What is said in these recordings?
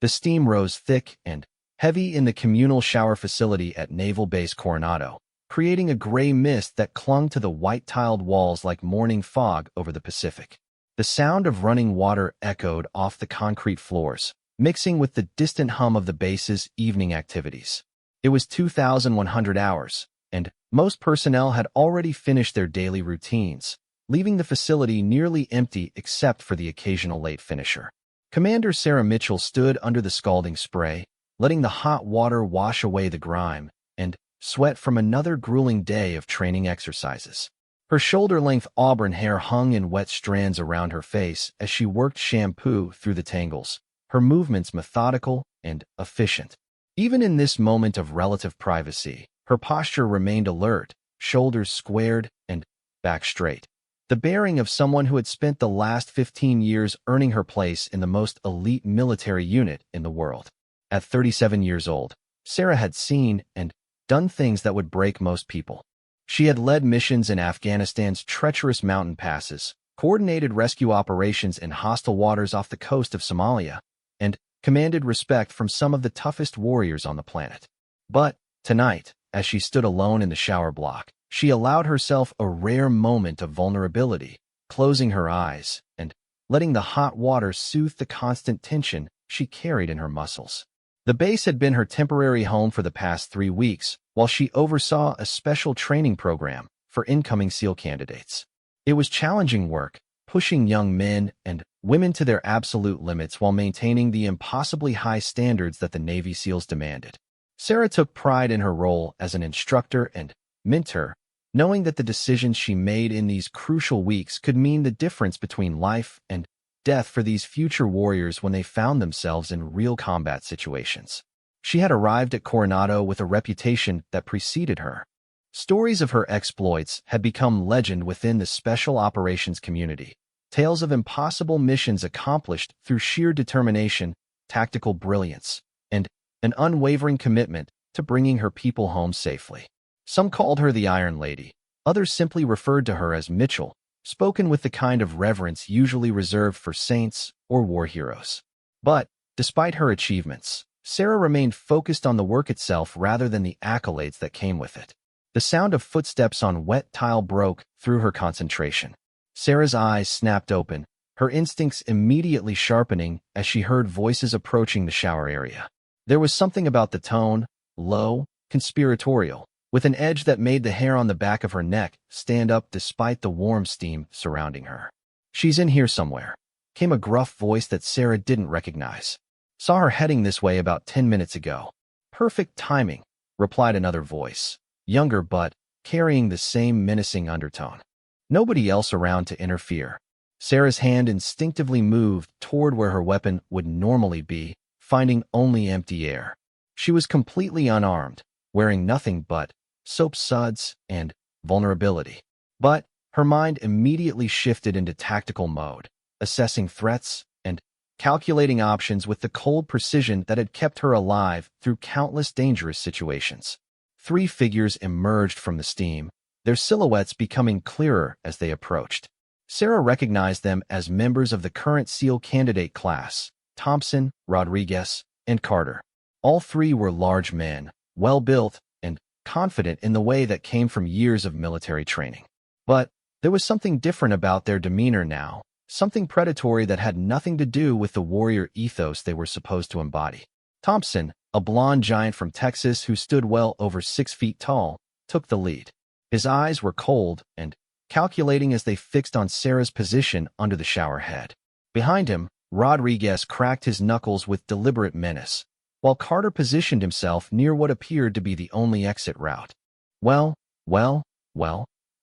The steam rose thick and heavy in the communal shower facility at Naval Base Coronado, creating a gray mist that clung to the white-tiled walls like morning fog over the Pacific. The sound of running water echoed off the concrete floors, mixing with the distant hum of the base's evening activities. It was 2,100 hours, and most personnel had already finished their daily routines, leaving the facility nearly empty except for the occasional late finisher. Commander Sarah Mitchell stood under the scalding spray, letting the hot water wash away the grime and sweat from another grueling day of training exercises. Her shoulder-length auburn hair hung in wet strands around her face as she worked shampoo through the tangles, her movements methodical and efficient. Even in this moment of relative privacy, her posture remained alert, shoulders squared and back straight. The bearing of someone who had spent the last 15 years earning her place in the most elite military unit in the world. At 37 years old, Sarah had seen and done things that would break most people. She had led missions in Afghanistan's treacherous mountain passes, coordinated rescue operations in hostile waters off the coast of Somalia, and commanded respect from some of the toughest warriors on the planet. But tonight, as she stood alone in the shower block, she allowed herself a rare moment of vulnerability, closing her eyes and letting the hot water soothe the constant tension she carried in her muscles. The base had been her temporary home for the past 3 weeks, while she oversaw a special training program for incoming SEAL candidates. It was challenging work, pushing young men and women to their absolute limits while maintaining the impossibly high standards that the Navy SEALs demanded. Sarah took pride in her role as an instructor and mentor, knowing that the decisions she made in these crucial weeks could mean the difference between life and death for these future warriors when they found themselves in real combat situations. She had arrived at Coronado with a reputation that preceded her. Stories of her exploits had become legend within the special operations community, tales of impossible missions accomplished through sheer determination, tactical brilliance, and an unwavering commitment to bringing her people home safely. Some called her the Iron Lady, others simply referred to her as Mitchell, spoken with the kind of reverence usually reserved for saints or war heroes. But, despite her achievements, Sarah remained focused on the work itself rather than the accolades that came with it. The sound of footsteps on wet tile broke through her concentration. Sarah's eyes snapped open, her instincts immediately sharpening as she heard voices approaching the shower area. There was something about the tone, low, conspiratorial, with an edge that made the hair on the back of her neck stand up despite the warm steam surrounding her. "She's in here somewhere," came a gruff voice that Sarah didn't recognize. "Saw her heading this way about 10 minutes ago." "Perfect timing," replied another voice, younger but carrying the same menacing undertone. Nobody else around to interfere. Sarah's hand instinctively moved toward where her weapon would normally be, finding only empty air. She was completely unarmed, wearing nothing but soap suds and vulnerability. But her mind immediately shifted into tactical mode, assessing threats and calculating options with the cold precision that had kept her alive through countless dangerous situations. 3 figures emerged from the steam, their silhouettes becoming clearer as they approached. Sarah recognized them as members of the current SEAL candidate class: Thompson, Rodriguez, and Carter. All 3 were large men, well-built, and confident in the way that came from years of military training. But there was something different about their demeanor now, something predatory that had nothing to do with the warrior ethos they were supposed to embody. Thompson, a blond giant from Texas who stood well over 6 feet tall, took the lead. His eyes were cold and calculating as they fixed on Sarah's position under the shower head. Behind him, Rodriguez cracked his knuckles with deliberate menace, while Carter positioned himself near what appeared to be the only exit route. Well,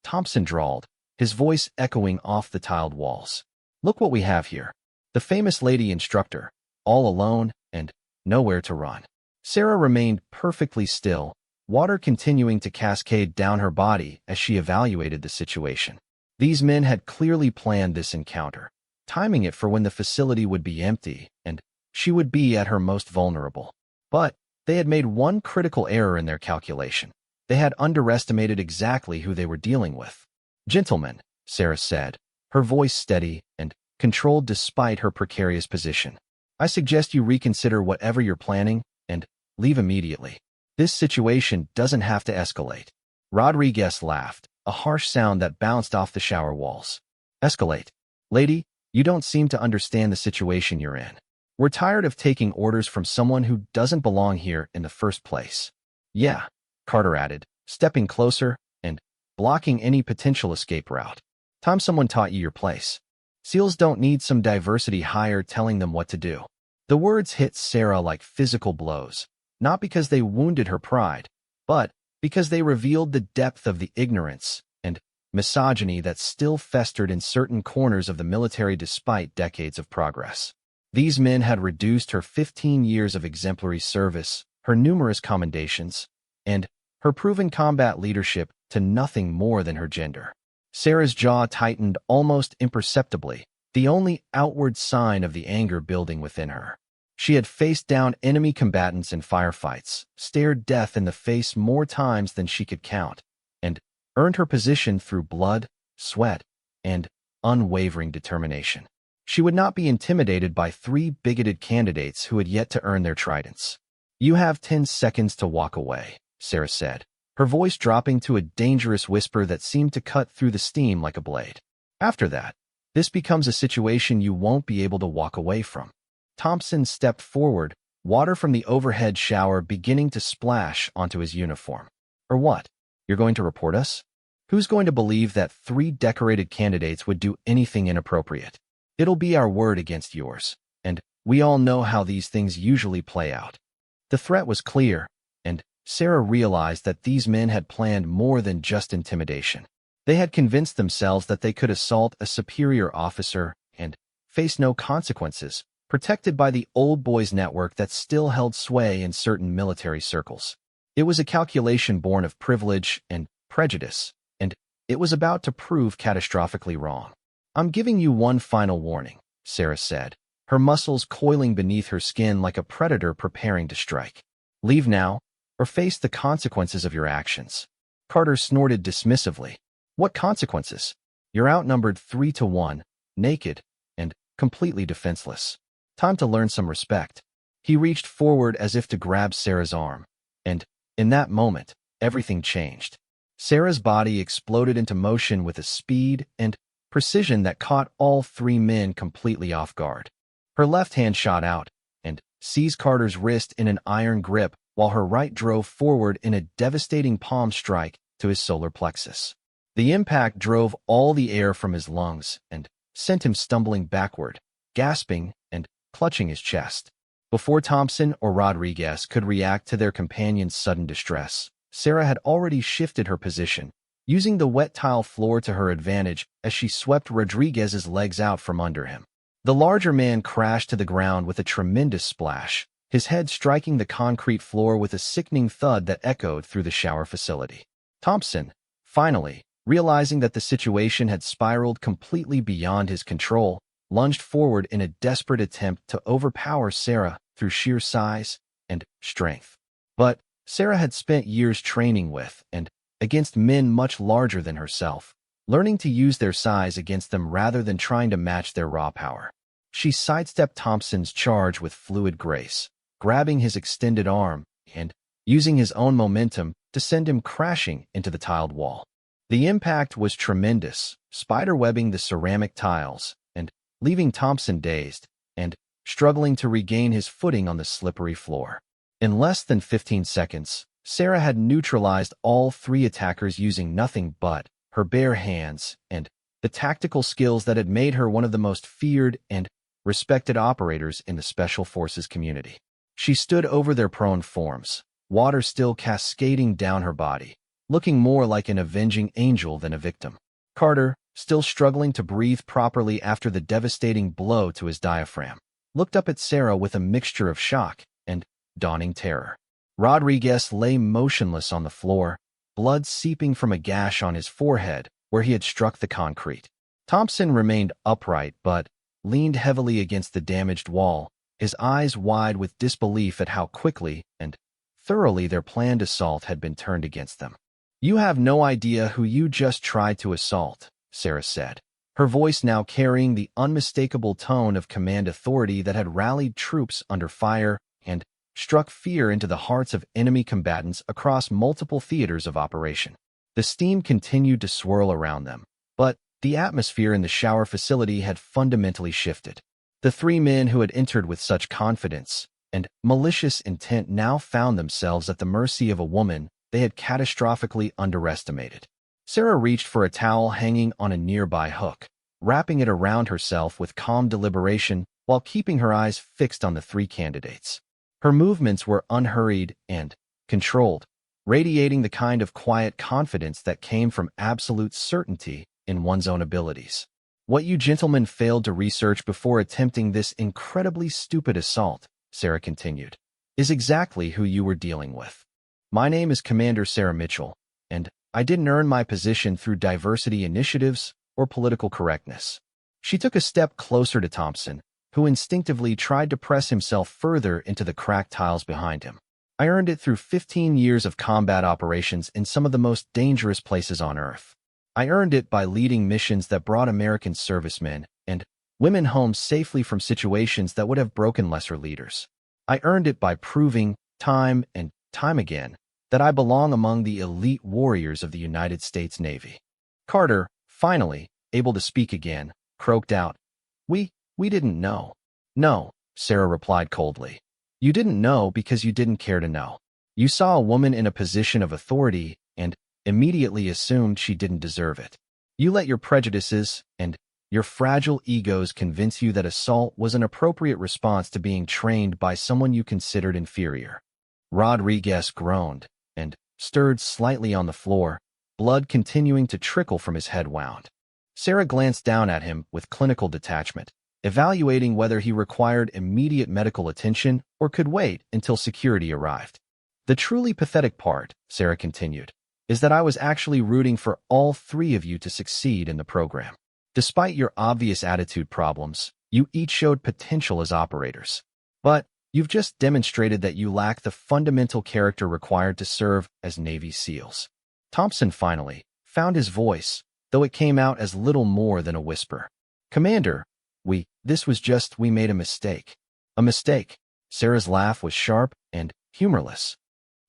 Thompson drawled, his voice echoing off the tiled walls. "Look what we have here. The famous lady instructor, all alone and nowhere to run." Sarah remained perfectly still, water continuing to cascade down her body as she evaluated the situation. These men had clearly planned this encounter, timing it for when the facility would be empty and she would be at her most vulnerable. But they had made one critical error in their calculation. They had underestimated exactly who they were dealing with. "Gentlemen," Sarah said, her voice steady and controlled despite her precarious position. I suggest you reconsider whatever you're planning and leave immediately. This situation doesn't have to escalate. Rodriguez laughed, a harsh sound that bounced off the shower walls. Escalate. Lady, you don't seem to understand the situation you're in. We're tired of taking orders from someone who doesn't belong here in the first place. Yeah, Carter added, stepping closer and blocking any potential escape route. Time someone taught you your place. SEALs don't need some diversity hire telling them what to do. The words hit Sarah like physical blows, not because they wounded her pride, but because they revealed the depth of the ignorance and misogyny that still festered in certain corners of the military despite decades of progress. These men had reduced her 15 years of exemplary service, her numerous commendations, and her proven combat leadership to nothing more than her gender. Sarah's jaw tightened almost imperceptibly, the only outward sign of the anger building within her. She had faced down enemy combatants in firefights, stared death in the face more times than she could count, and earned her position through blood, sweat, and unwavering determination. She would not be intimidated by 3 bigoted candidates who had yet to earn their tridents. You have 10 seconds to walk away, Sarah said, her voice dropping to a dangerous whisper that seemed to cut through the steam like a blade. After that, this becomes a situation you won't be able to walk away from. Thompson stepped forward, water from the overhead shower beginning to splash onto his uniform. Or what? You're going to report us? Who's going to believe that 3 decorated candidates would do anything inappropriate? It'll be our word against yours, and we all know how these things usually play out. The threat was clear, and Sarah realized that these men had planned more than just intimidation. They had convinced themselves that they could assault a superior officer and face no consequences, protected by the old boys network that still held sway in certain military circles. It was a calculation born of privilege and prejudice, and it was about to prove catastrophically wrong. I'm giving you one final warning, Sarah said, her muscles coiling beneath her skin like a predator preparing to strike. Leave now, or face the consequences of your actions. Carter snorted dismissively. What consequences? You're outnumbered 3-1, naked, and completely defenseless. Time to learn some respect. He reached forward as if to grab Sarah's arm, and in that moment, everything changed. Sarah's body exploded into motion with a speed and precision that caught all 3 men completely off guard. Her left hand shot out and seized Carter's wrist in an iron grip, while her right drove forward in a devastating palm strike to his solar plexus. The impact drove all the air from his lungs and sent him stumbling backward, gasping and clutching his chest. Before Thompson or Rodriguez could react to their companion's sudden distress, Sarah had already shifted her position, using the wet tile floor to her advantage as she swept Rodriguez's legs out from under him. The larger man crashed to the ground with a tremendous splash, his head striking the concrete floor with a sickening thud that echoed through the shower facility. Thompson, finally, realizing that the situation had spiraled completely beyond his control, lunged forward in a desperate attempt to overpower Sarah through sheer size and strength. But Sarah had spent years training with and against men much larger than herself, learning to use their size against them rather than trying to match their raw power. She sidestepped Thompson's charge with fluid grace, grabbing his extended arm and using his own momentum to send him crashing into the tiled wall. The impact was tremendous, spiderwebbing the ceramic tiles and leaving Thompson dazed and struggling to regain his footing on the slippery floor. In less than 15 seconds, Sarah had neutralized all 3 attackers using nothing but her bare hands and the tactical skills that had made her one of the most feared and respected operators in the Special Forces community. She stood over their prone forms, water still cascading down her body, looking more like an avenging angel than a victim. Carter, still struggling to breathe properly after the devastating blow to his diaphragm, looked up at Sarah with a mixture of shock and dawning terror. Rodriguez lay motionless on the floor, blood seeping from a gash on his forehead where he had struck the concrete. Thompson remained upright but leaned heavily against the damaged wall, his eyes wide with disbelief at how quickly and thoroughly their planned assault had been turned against them. You have no idea who you just tried to assault, Sarah said, her voice now carrying the unmistakable tone of command authority that had rallied troops under fire and struck fear into the hearts of enemy combatants across multiple theaters of operation. The steam continued to swirl around them, but the atmosphere in the shower facility had fundamentally shifted. The three men who had entered with such confidence and malicious intent now found themselves at the mercy of a woman they had catastrophically underestimated. Sarah reached for a towel hanging on a nearby hook, wrapping it around herself with calm deliberation while keeping her eyes fixed on the three candidates. Her movements were unhurried and controlled, radiating the kind of quiet confidence that came from absolute certainty in one's own abilities. What you gentlemen failed to research before attempting this incredibly stupid assault, Sarah continued, is exactly who you were dealing with. My name is Commander Sarah Mitchell, and I didn't earn my position through diversity initiatives or political correctness. She took a step closer to Thompson, who instinctively tried to press himself further into the cracked tiles behind him. I earned it through 15 years of combat operations in some of the most dangerous places on Earth. I earned it by leading missions that brought American servicemen and women home safely from situations that would have broken lesser leaders. I earned it by proving, time and time again, that I belong among the elite warriors of the United States Navy. Carter, finally, able to speak again, croaked out, We didn't know. No, Sarah replied coldly. You didn't know because you didn't care to know. You saw a woman in a position of authority and immediately assumed she didn't deserve it. You let your prejudices and your fragile egos convince you that assault was an appropriate response to being trained by someone you considered inferior. Rodriguez groaned and stirred slightly on the floor, blood continuing to trickle from his head wound. Sarah glanced down at him with clinical detachment, evaluating whether he required immediate medical attention or could wait until security arrived. The truly pathetic part, Sarah continued, is that I was actually rooting for all three of you to succeed in the program. Despite your obvious attitude problems, you each showed potential as operators. But you've just demonstrated that you lack the fundamental character required to serve as Navy SEALs. Thompson finally found his voice, though it came out as little more than a whisper. Commander, we made a mistake. A mistake. Sarah's laugh was sharp and humorless.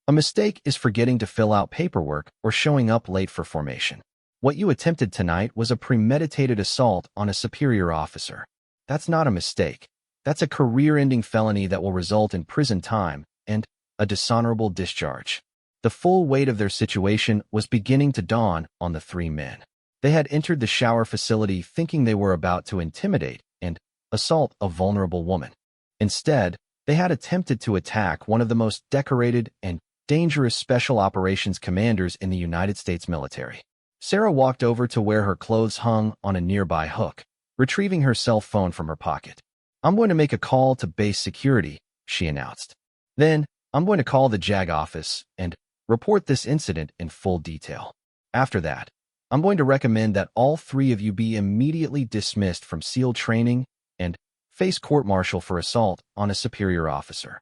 A mistake is forgetting to fill out paperwork or showing up late for formation. What you attempted tonight was a premeditated assault on a superior officer. That's not a mistake. That's a career-ending felony that will result in prison time and a dishonorable discharge. The full weight of their situation was beginning to dawn on the three men. They had entered the shower facility thinking they were about to intimidate and assault a vulnerable woman. Instead, they had attempted to attack one of the most decorated and dangerous special operations commanders in the United States military. Sarah walked over to where her clothes hung on a nearby hook, retrieving her cell phone from her pocket. I'm going to make a call to base security, she announced. Then, I'm going to call the JAG office and report this incident in full detail. After that, I'm going to recommend that all three of you be immediately dismissed from SEAL training and face court-martial for assault on a superior officer.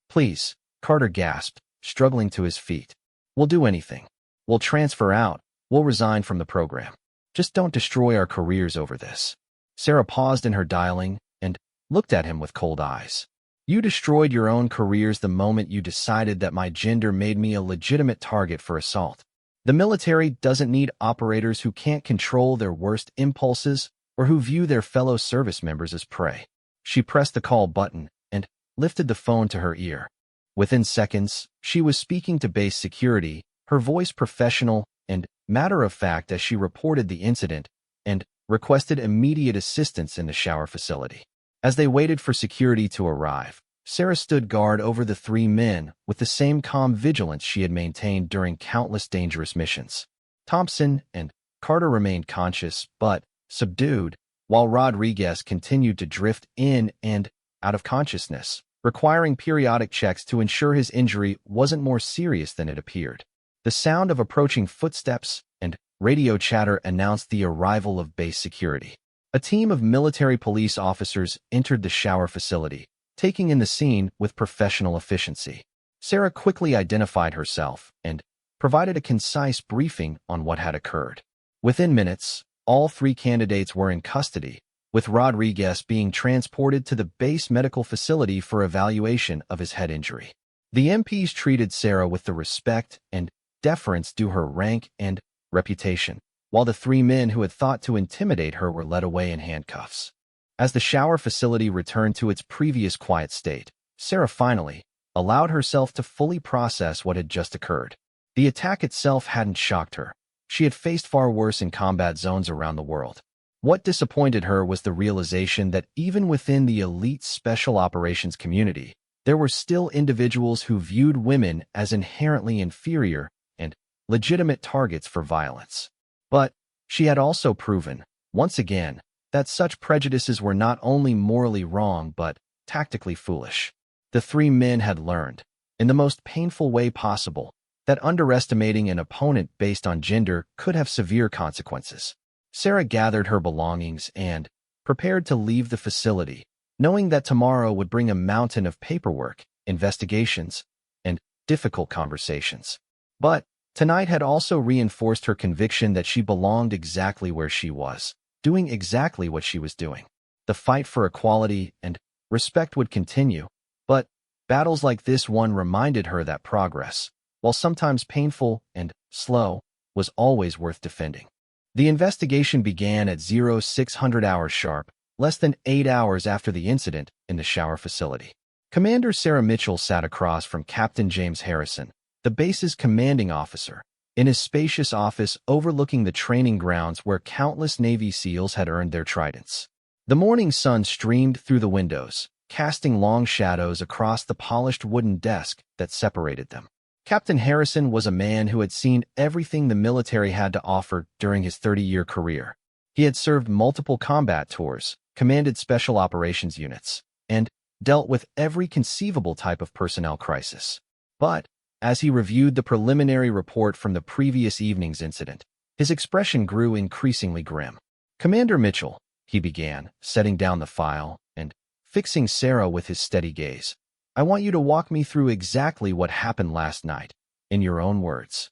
Please, Carter gasped, struggling to his feet. We'll do anything. We'll transfer out. We'll resign from the program. Just don't destroy our careers over this. Sarah paused in her dialing and looked at him with cold eyes. You destroyed your own careers the moment you decided that my gender made me a legitimate target for assault. The military doesn't need operators who can't control their worst impulses or who view their fellow service members as prey. She pressed the call button and lifted the phone to her ear. Within seconds, she was speaking to base security, her voice professional and matter-of-fact as she reported the incident and requested immediate assistance in the shower facility. As they waited for security to arrive, Sarah stood guard over the three men with the same calm vigilance she had maintained during countless dangerous missions. Thompson and Carter remained conscious but subdued, while Rodriguez continued to drift in and out of consciousness, requiring periodic checks to ensure his injury wasn't more serious than it appeared. The sound of approaching footsteps and radio chatter announced the arrival of base security. A team of military police officers entered the shower facility, taking in the scene with professional efficiency. Sarah quickly identified herself and provided a concise briefing on what had occurred. Within minutes, all three candidates were in custody, with Rodriguez being transported to the base medical facility for evaluation of his head injury. The MPs treated Sarah with the respect and deference due her rank and reputation, while the three men who had thought to intimidate her were led away in handcuffs. As the shower facility returned to its previous quiet state, Sarah finally allowed herself to fully process what had just occurred. The attack itself hadn't shocked her. She had faced far worse in combat zones around the world. What disappointed her was the realization that even within the elite special operations community, there were still individuals who viewed women as inherently inferior and legitimate targets for violence. But she had also proven, once again, that such prejudices were not only morally wrong but tactically foolish. The three men had learned, in the most painful way possible, that underestimating an opponent based on gender could have severe consequences. Sarah gathered her belongings and prepared to leave the facility, knowing that tomorrow would bring a mountain of paperwork, investigations, and difficult conversations. But tonight had also reinforced her conviction that she belonged exactly where she was, doing exactly what she was doing. The fight for equality and respect would continue, but battles like this one reminded her that progress, while sometimes painful and slow, was always worth defending. The investigation began at 0600 hours sharp, less than 8 hours after the incident in the shower facility. Commander Sarah Mitchell sat across from Captain James Harrison, the base's commanding officer, in his spacious office overlooking the training grounds where countless Navy SEALs had earned their tridents. The morning sun streamed through the windows, casting long shadows across the polished wooden desk that separated them. Captain Harrison was a man who had seen everything the military had to offer during his 30-year career. He had served multiple combat tours, commanded special operations units, and dealt with every conceivable type of personnel crisis. But as he reviewed the preliminary report from the previous evening's incident, his expression grew increasingly grim. "Commander Mitchell," he began, setting down the file and fixing Sarah with his steady gaze, "I want you to walk me through exactly what happened last night, in your own words."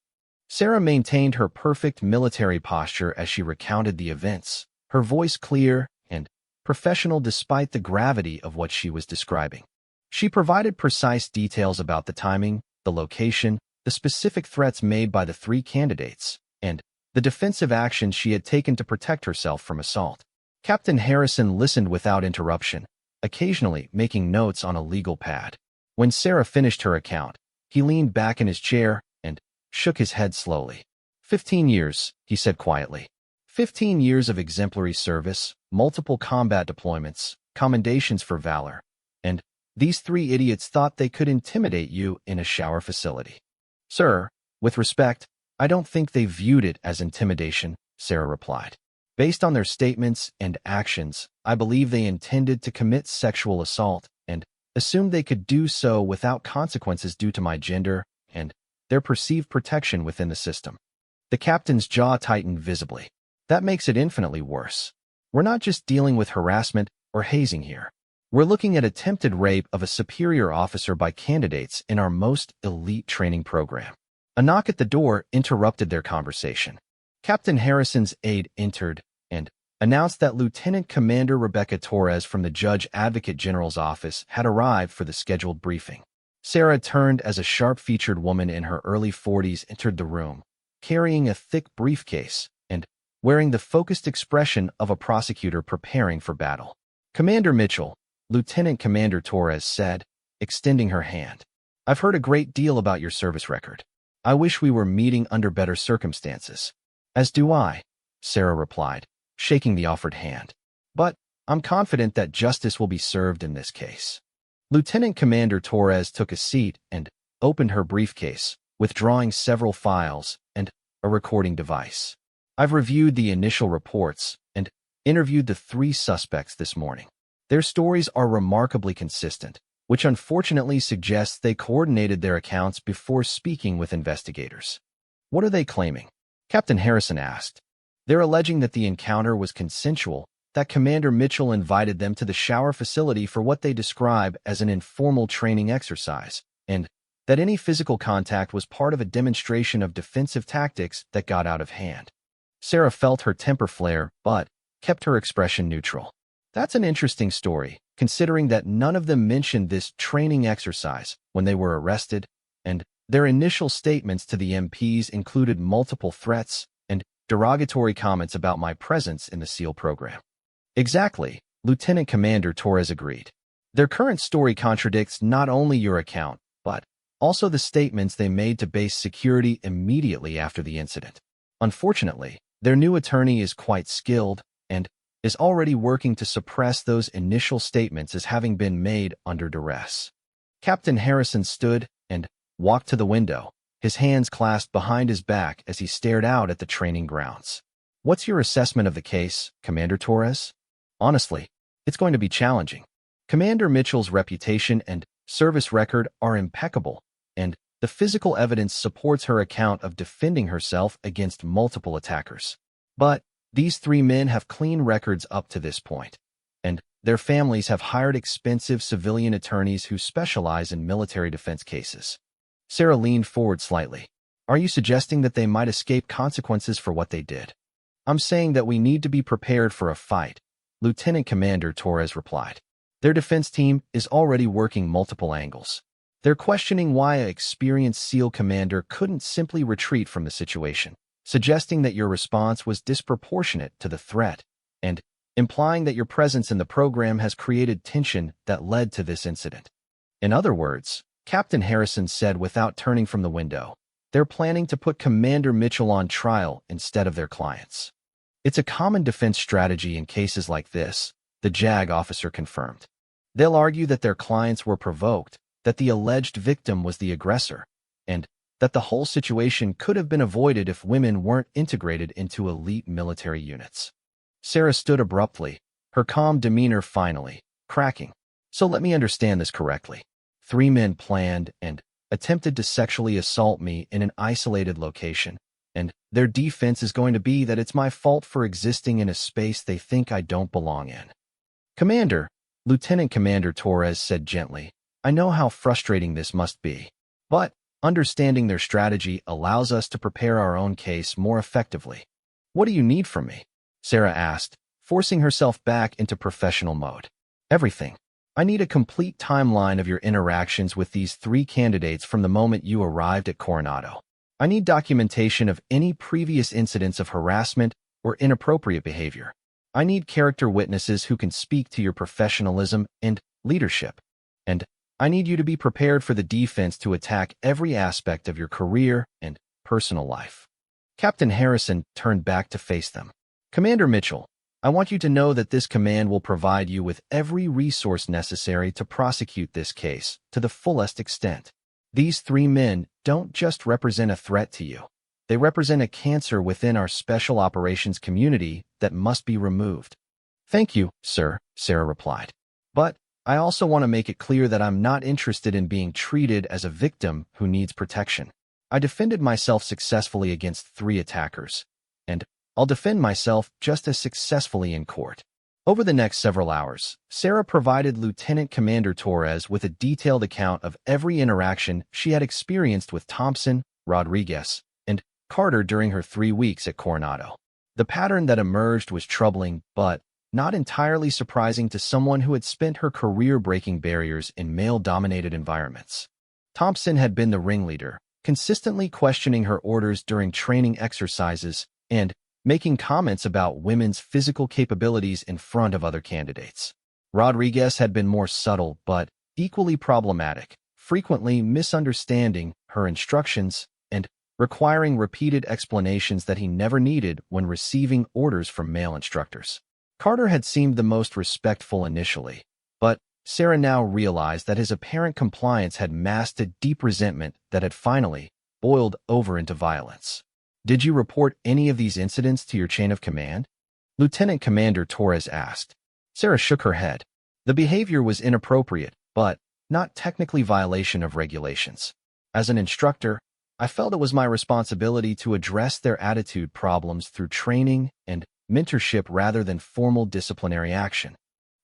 Sarah maintained her perfect military posture as she recounted the events, her voice clear and professional despite the gravity of what she was describing. She provided precise details about the timing, the location, the specific threats made by the three candidates, and the defensive actions she had taken to protect herself from assault. Captain Harrison listened without interruption, occasionally making notes on a legal pad. When Sarah finished her account, he leaned back in his chair and shook his head slowly. 15 years, he said quietly. 15 years of exemplary service, multiple combat deployments, commendations for valor, and these three idiots thought they could intimidate you in a shower facility. Sir, with respect, I don't think they viewed it as intimidation, Sarah replied. Based on their statements and actions, I believe they intended to commit sexual assault and assumed they could do so without consequences due to my gender and their perceived protection within the system. The captain's jaw tightened visibly. That makes it infinitely worse. We're not just dealing with harassment or hazing here. We're looking at attempted rape of a superior officer by candidates in our most elite training program. A knock at the door interrupted their conversation. Captain Harrison's aide entered and announced that Lieutenant Commander Rebecca Torres from the Judge Advocate General's office had arrived for the scheduled briefing. Sarah turned as a sharp-featured woman in her early 40s entered the room, carrying a thick briefcase and wearing the focused expression of a prosecutor preparing for battle. "Commander Mitchell," Lieutenant Commander Torres said, extending her hand. "I've heard a great deal about your service record. I wish we were meeting under better circumstances." "As do I," Sarah replied, shaking the offered hand. "But I'm confident that justice will be served in this case." Lieutenant Commander Torres took a seat and opened her briefcase, withdrawing several files and a recording device. "I've reviewed the initial reports and interviewed the three suspects this morning. Their stories are remarkably consistent, which unfortunately suggests they coordinated their accounts before speaking with investigators." "What are they claiming?" Captain Harrison asked. "They're alleging that the encounter was consensual, that Commander Mitchell invited them to the shower facility for what they describe as an informal training exercise, and that any physical contact was part of a demonstration of defensive tactics that got out of hand." Sarah felt her temper flare, but kept her expression neutral. That's an interesting story, considering that none of them mentioned this training exercise when they were arrested, and their initial statements to the MPs included multiple threats and derogatory comments about my presence in the SEAL program. Exactly, Lieutenant Commander Torres agreed. Their current story contradicts not only your account, but also the statements they made to base security immediately after the incident. Unfortunately, their new attorney is quite skilled and is already working to suppress those initial statements as having been made under duress. Captain Harrison stood and walked to the window, his hands clasped behind his back as he stared out at the training grounds. What's your assessment of the case, Commander Torres? Honestly, it's going to be challenging. Commander Mitchell's reputation and service record are impeccable, and the physical evidence supports her account of defending herself against multiple attackers. But these three men have clean records up to this point, and their families have hired expensive civilian attorneys who specialize in military defense cases. Sarah leaned forward slightly. Are you suggesting that they might escape consequences for what they did? I'm saying that we need to be prepared for a fight, Lieutenant Commander Torres replied. Their defense team is already working multiple angles. They're questioning why an experienced SEAL commander couldn't simply retreat from the situation, suggesting that your response was disproportionate to the threat, and implying that your presence in the program has created tension that led to this incident. In other words, Captain Harrison said without turning from the window, they're planning to put Commander Mitchell on trial instead of their clients. It's a common defense strategy in cases like this, the JAG officer confirmed. They'll argue that their clients were provoked, that the alleged victim was the aggressor, and that the whole situation could have been avoided if women weren't integrated into elite military units. Sarah stood abruptly, her calm demeanor finally cracking. So let me understand this correctly. 3 men planned and attempted to sexually assault me in an isolated location, and their defense is going to be that it's my fault for existing in a space they think I don't belong in. Commander, Lieutenant Commander Torres said gently, I know how frustrating this must be, but understanding their strategy allows us to prepare our own case more effectively. What do you need from me? Sarah asked, forcing herself back into professional mode. Everything. I need a complete timeline of your interactions with these 3 candidates from the moment you arrived at Coronado. I need documentation of any previous incidents of harassment or inappropriate behavior. I need character witnesses who can speak to your professionalism and leadership. And I need you to be prepared for the defense to attack every aspect of your career and personal life. Captain Harrison turned back to face them. Commander Mitchell, I want you to know that this command will provide you with every resource necessary to prosecute this case to the fullest extent. These 3 men don't just represent a threat to you. They represent a cancer within our special operations community that must be removed. Thank you, sir, Sarah replied. But I also want to make it clear that I'm not interested in being treated as a victim who needs protection. I defended myself successfully against 3 attackers, and I'll defend myself just as successfully in court. Over the next several hours, Sarah provided Lieutenant Commander Torres with a detailed account of every interaction she had experienced with Thompson, Rodriguez, and Carter during her 3 weeks at Coronado. The pattern that emerged was troubling, but not entirely surprising to someone who had spent her career breaking barriers in male-dominated environments. Thompson had been the ringleader, consistently questioning her orders during training exercises and making comments about women's physical capabilities in front of other candidates. Rodriguez had been more subtle but equally problematic, frequently misunderstanding her instructions and requiring repeated explanations that he never needed when receiving orders from male instructors. Carter had seemed the most respectful initially, but Sarah now realized that his apparent compliance had masked a deep resentment that had finally boiled over into violence. Did you report any of these incidents to your chain of command? Lieutenant Commander Torres asked. Sarah shook her head. The behavior was inappropriate, but not technically violation of regulations. As an instructor, I felt it was my responsibility to address their attitude problems through training and mentorship rather than formal disciplinary action.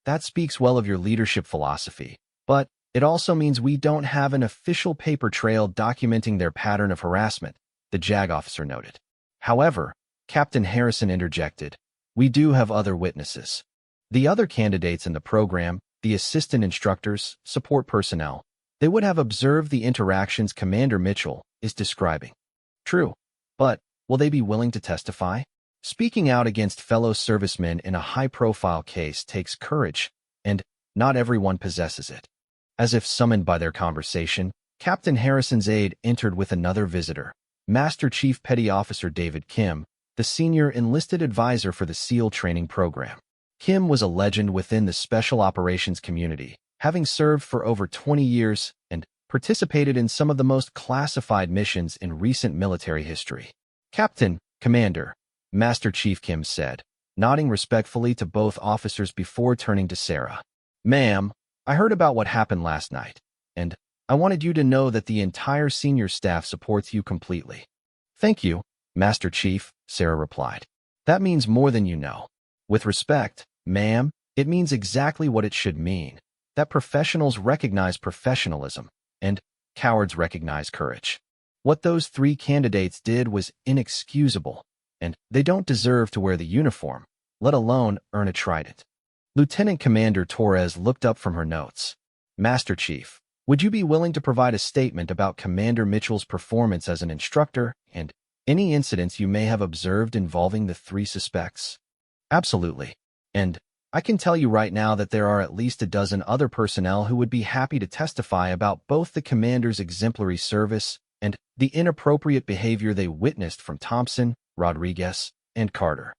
That speaks well of your leadership philosophy, but it also means we don't have an official paper trail documenting their pattern of harassment, the JAG officer noted. However, Captain Harrison interjected. We do have other witnesses. The other candidates in the program, the assistant instructors, support personnel, they would have observed the interactions Commander Mitchell is describing. True, but will they be willing to testify? Speaking out against fellow servicemen in a high-profile case takes courage, and not everyone possesses it. As if summoned by their conversation, Captain Harrison's aide entered with another visitor, Master Chief Petty Officer David Kim, the senior enlisted advisor for the SEAL training program. Kim was a legend within the special operations community, having served for over 20 years and participated in some of the most classified missions in recent military history. Captain, Commander, Master Chief Kim said, nodding respectfully to both officers before turning to Sarah. Ma'am, I heard about what happened last night, and I wanted you to know that the entire senior staff supports you completely. Thank you, Master Chief, Sarah replied. That means more than you know. With respect, ma'am, it means exactly what it should mean, that professionals recognize professionalism, and cowards recognize courage. What those three candidates did was inexcusable, and they don't deserve to wear the uniform, let alone earn a trident. Lieutenant Commander Torres looked up from her notes. Master Chief, would you be willing to provide a statement about Commander Mitchell's performance as an instructor and any incidents you may have observed involving the three suspects? Absolutely. And I can tell you right now that there are at least a dozen other personnel who would be happy to testify about both the commander's exemplary service and the inappropriate behavior they witnessed from Thompson, Rodriguez, and Carter.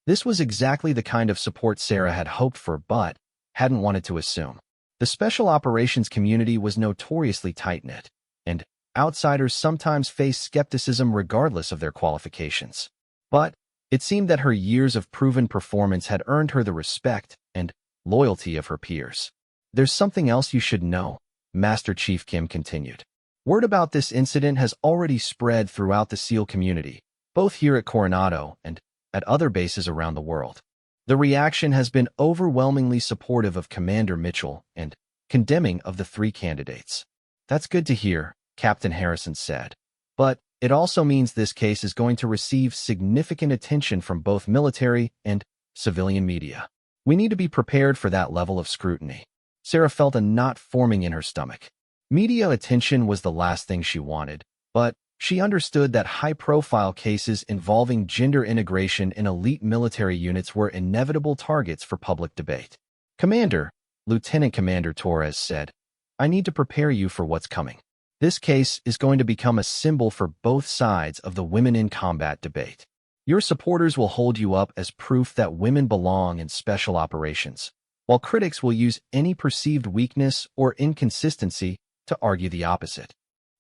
This was exactly the kind of support Sarah had hoped for but hadn't wanted to assume. The special operations community was notoriously tight-knit, and outsiders sometimes faced skepticism regardless of their qualifications. But it seemed that her years of proven performance had earned her the respect and loyalty of her peers. There's something else you should know, Master Chief Kim continued. Word about this incident has already spread throughout the SEAL community, both here at Coronado and at other bases around the world. The reaction has been overwhelmingly supportive of Commander Mitchell and condemning of the three candidates. That's good to hear, Captain Harrison said. But it also means this case is going to receive significant attention from both military and civilian media. We need to be prepared for that level of scrutiny. Sarah felt a knot forming in her stomach. Media attention was the last thing she wanted, but she understood that high-profile cases involving gender integration in elite military units were inevitable targets for public debate. Commander, Lieutenant Commander Torres said, I need to prepare you for what's coming. This case is going to become a symbol for both sides of the women in combat debate. Your supporters will hold you up as proof that women belong in special operations, while critics will use any perceived weakness or inconsistency to argue the opposite.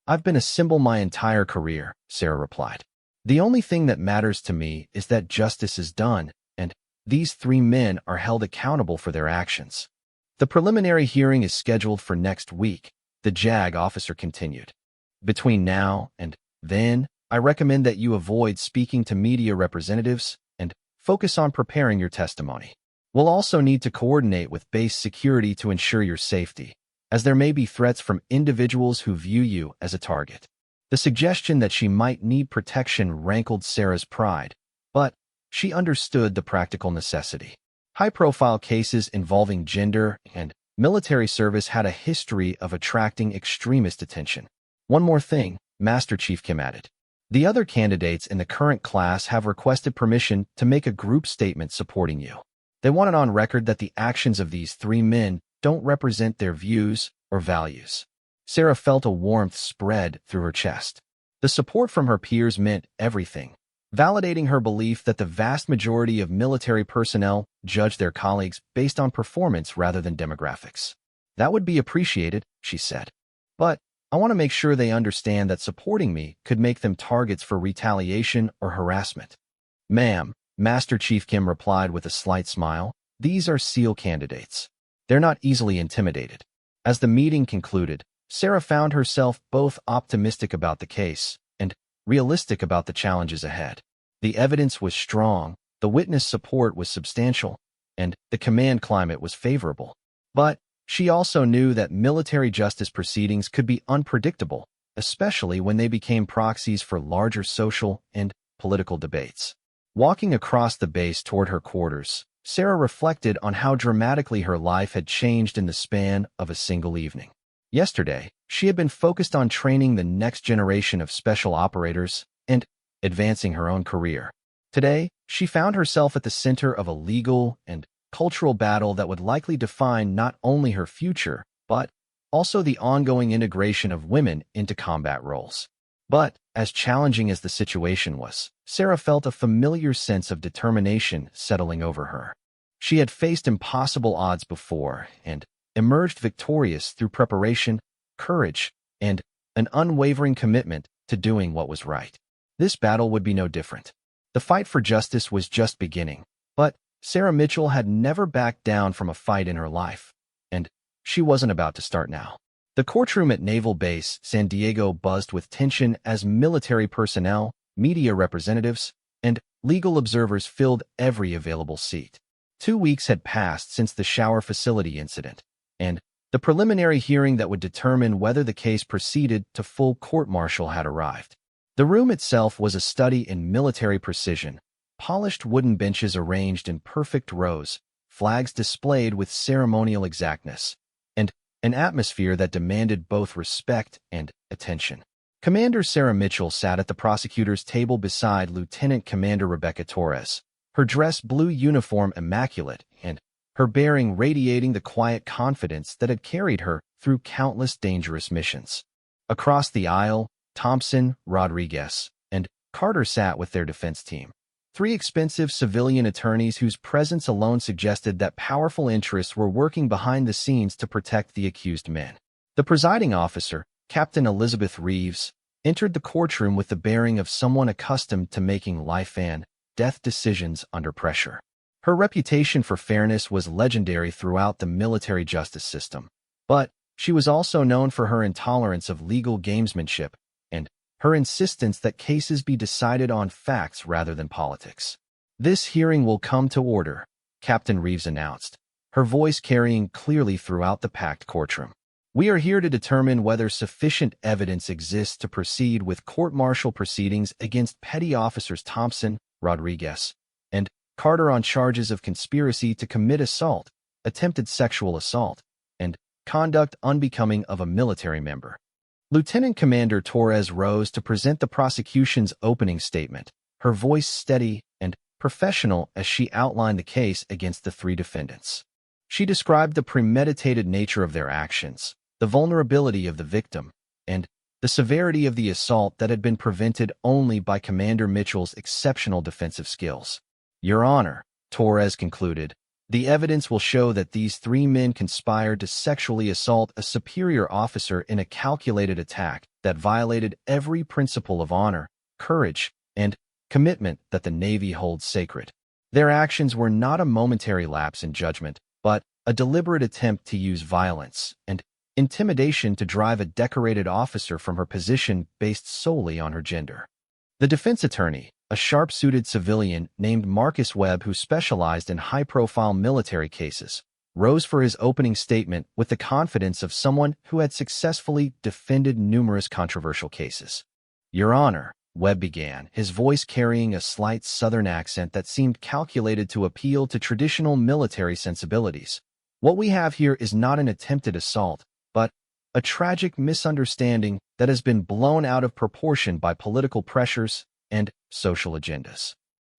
I've been a symbol my entire career, Sarah replied. The only thing that matters to me is that justice is done, and these three men are held accountable for their actions. The preliminary hearing is scheduled for next week, the JAG officer continued. Between now and then, I recommend that you avoid speaking to media representatives and focus on preparing your testimony. We'll also need to coordinate with base security to ensure your safety, as there may be threats from individuals who view you as a target. The suggestion that she might need protection rankled Sarah's pride, but she understood the practical necessity. High-profile cases involving gender and military service had a history of attracting extremist attention. One more thing, Master Chief Kim added. The other candidates in the current class have requested permission to make a group statement supporting you. They want it on record that the actions of these three men don't represent their views or values. Sarah felt a warmth spread through her chest. The support from her peers meant everything, validating her belief that the vast majority of military personnel judge their colleagues based on performance rather than demographics. That would be appreciated, she said. But I want to make sure they understand that supporting me could make them targets for retaliation or harassment. Ma'am, Master Chief Kim replied with a slight smile, these are SEAL candidates. They're not easily intimidated. As the meeting concluded, Sarah found herself both optimistic about the case and realistic about the challenges ahead. The evidence was strong, the witness support was substantial, and the command climate was favorable. But she also knew that military justice proceedings could be unpredictable, especially when they became proxies for larger social and political debates. Walking across the base toward her quarters, Sarah reflected on how dramatically her life had changed in the span of a single evening. Yesterday, she had been focused on training the next generation of special operators and advancing her own career. Today, she found herself at the center of a legal and cultural battle that would likely define not only her future, but also the ongoing integration of women into combat roles. But, as challenging as the situation was, Sarah felt a familiar sense of determination settling over her. She had faced impossible odds before and emerged victorious through preparation, courage, and an unwavering commitment to doing what was right. This battle would be no different. The fight for justice was just beginning, but Sarah Mitchell had never backed down from a fight in her life, and she wasn't about to start now. The courtroom at Naval Base San Diego buzzed with tension as military personnel, media representatives, and legal observers filled every available seat. 2 weeks had passed since the shower facility incident, and the preliminary hearing that would determine whether the case proceeded to full court-martial had arrived. The room itself was a study in military precision, polished wooden benches arranged in perfect rows, flags displayed with ceremonial exactness, and an atmosphere that demanded both respect and attention. Commander Sarah Mitchell sat at the prosecutor's table beside Lieutenant Commander Rebecca Torres, her dress blue uniform immaculate and her bearing radiating the quiet confidence that had carried her through countless dangerous missions. Across the aisle, Thompson, Rodriguez, and Carter sat with their defense team. 3 expensive civilian attorneys whose presence alone suggested that powerful interests were working behind the scenes to protect the accused men. The presiding officer, Captain Elizabeth Reeves, entered the courtroom with the bearing of someone accustomed to making life and death decisions under pressure. Her reputation for fairness was legendary throughout the military justice system, but she was also known for her intolerance of legal gamesmanship and her insistence that cases be decided on facts rather than politics. "This hearing will come to order," Captain Reeves announced, her voice carrying clearly throughout the packed courtroom. "We are here to determine whether sufficient evidence exists to proceed with court-martial proceedings against Petty Officers Thompson, Rodriguez, and Carter on charges of conspiracy to commit assault, attempted sexual assault, and conduct unbecoming of a military member." Lieutenant Commander Torres rose to present the prosecution's opening statement, her voice steady and professional as she outlined the case against the 3 defendants. She described the premeditated nature of their actions, the vulnerability of the victim, and the severity of the assault that had been prevented only by Commander Mitchell's exceptional defensive skills. "Your Honor," Torres concluded, "the evidence will show that these 3 men conspired to sexually assault a superior officer in a calculated attack that violated every principle of honor, courage, and commitment that the Navy holds sacred. Their actions were not a momentary lapse in judgment, but a deliberate attempt to use violence and intimidation to drive a decorated officer from her position based solely on her gender." The defense attorney, a sharp-suited civilian named Marcus Webb who specialized in high-profile military cases, rose for his opening statement with the confidence of someone who had successfully defended numerous controversial cases. "Your Honor," Webb began, his voice carrying a slight Southern accent that seemed calculated to appeal to traditional military sensibilities. "What we have here is not an attempted assault, but a tragic misunderstanding that has been blown out of proportion by political pressures and social agendas."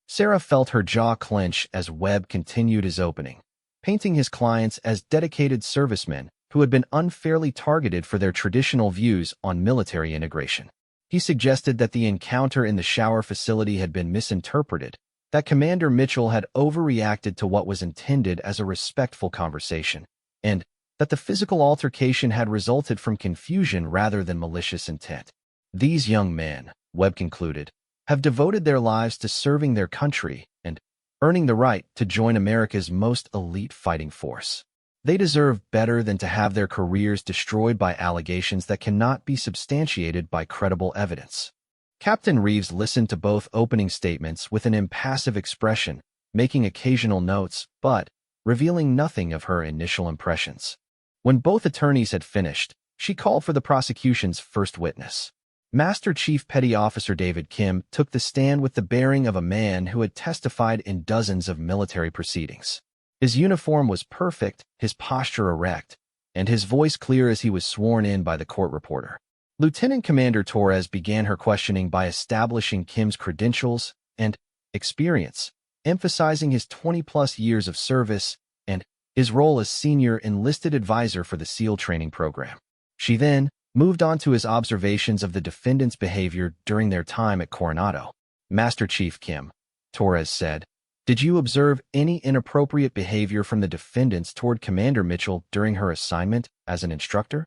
Sarah felt her jaw clench as Webb continued his opening, painting his clients as dedicated servicemen who had been unfairly targeted for their traditional views on military integration. He suggested that the encounter in the shower facility had been misinterpreted, that Commander Mitchell had overreacted to what was intended as a respectful conversation, and that the physical altercation had resulted from confusion rather than malicious intent. "These young men," Webb concluded, "have devoted their lives to serving their country and earning the right to join America's most elite fighting force. They deserve better than to have their careers destroyed by allegations that cannot be substantiated by credible evidence." Captain Reeves listened to both opening statements with an impassive expression, making occasional notes, but revealing nothing of her initial impressions. When both attorneys had finished, she called for the prosecution's first witness. Master Chief Petty Officer David Kim took the stand with the bearing of a man who had testified in dozens of military proceedings. His uniform was perfect, his posture erect, and his voice clear as he was sworn in by the court reporter. Lieutenant Commander Torres began her questioning by establishing Kim's credentials and experience, emphasizing his 20-plus years of service and his role as senior enlisted advisor for the SEAL training program. She then moved on to his observations of the defendant's behavior during their time at Coronado. Master Chief Kim, Torres said, "Did you observe any inappropriate behavior from the defendants toward Commander Mitchell during her assignment as an instructor?"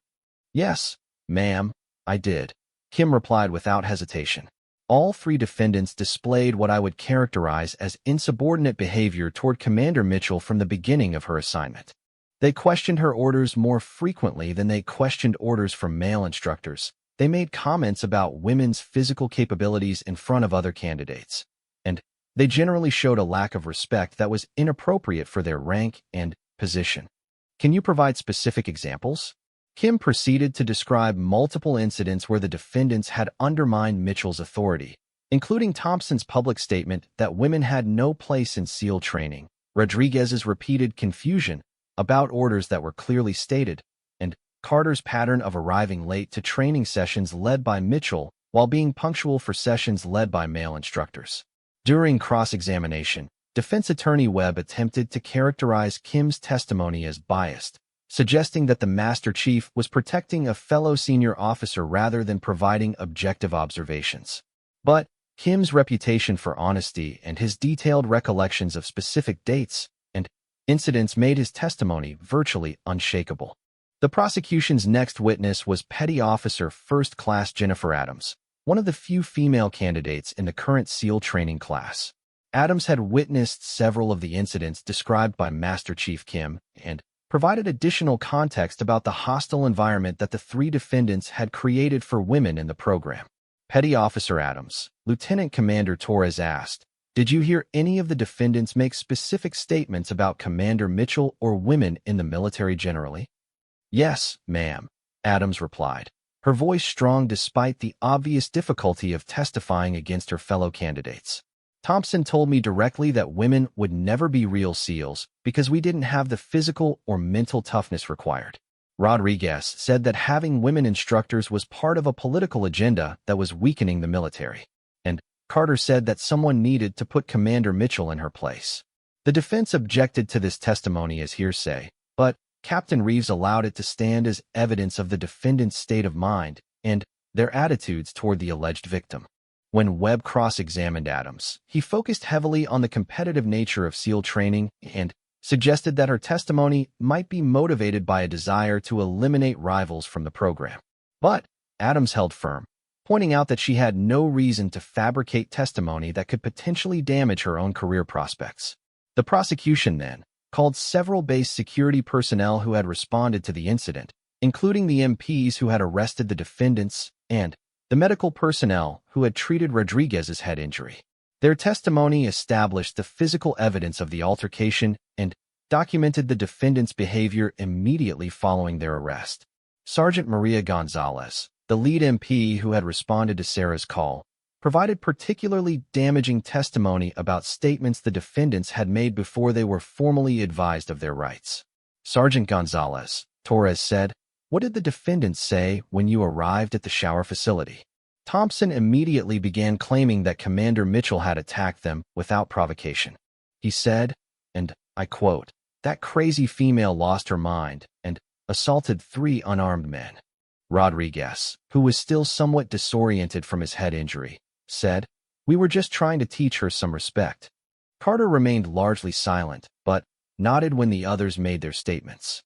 "Yes, ma'am, I did," Kim replied without hesitation. All three defendants displayed what I would characterize as insubordinate behavior toward Commander Mitchell from the beginning of her assignment. They questioned her orders more frequently than they questioned orders from male instructors. They made comments about women's physical capabilities in front of other candidates, and they generally showed a lack of respect that was inappropriate for their rank and position. "Can you provide specific examples?" Kim proceeded to describe multiple incidents where the defendants had undermined Mitchell's authority, including Thompson's public statement that women had no place in SEAL training, Rodriguez's repeated confusion about orders that were clearly stated, and Carter's pattern of arriving late to training sessions led by Mitchell while being punctual for sessions led by male instructors. During cross-examination, defense attorney Webb attempted to characterize Kim's testimony as biased, suggesting that the Master Chief was protecting a fellow senior officer rather than providing objective observations. But Kim's reputation for honesty and his detailed recollections of specific dates and incidents made his testimony virtually unshakable. The prosecution's next witness was Petty Officer First Class Jennifer Adams, one of the few female candidates in the current SEAL training class. Adams had witnessed several of the incidents described by Master Chief Kim and provided additional context about the hostile environment that the three defendants had created for women in the program. Petty Officer Adams, Lieutenant Commander Torres asked, "Did you hear any of the defendants make specific statements about Commander Mitchell or women in the military generally?" "Yes, ma'am," Adams replied, her voice strong despite the obvious difficulty of testifying against her fellow candidates. "Thompson told me directly that women would never be real SEALs because we didn't have the physical or mental toughness required." Rodriguez said that having women instructors was part of a political agenda that was weakening the military. And Carter said that someone needed to put Commander Mitchell in her place. The defense objected to this testimony as hearsay, but Captain Reeves allowed it to stand as evidence of the defendant's state of mind and their attitudes toward the alleged victim. When Webb cross-examined Adams, he focused heavily on the competitive nature of SEAL training and suggested that her testimony might be motivated by a desire to eliminate rivals from the program. But Adams held firm, pointing out that she had no reason to fabricate testimony that could potentially damage her own career prospects. The prosecution then called several base security personnel who had responded to the incident, including the MPs who had arrested the defendants and the medical personnel who had treated Rodriguez's head injury. Their testimony established the physical evidence of the altercation and documented the defendants' behavior immediately following their arrest. Sergeant Maria Gonzalez, the lead MP who had responded to Sarah's call, provided particularly damaging testimony about statements the defendants had made before they were formally advised of their rights. Sergeant Gonzalez, Torres said, "What did the defendants say when you arrived at the shower facility?" Thompson immediately began claiming that Commander Mitchell had attacked them without provocation. He said, and I quote, "That crazy female lost her mind and assaulted 3 unarmed men." Rodriguez, who was still somewhat disoriented from his head injury, said, "We were just trying to teach her some respect." Carter remained largely silent, but nodded when the others made their statements.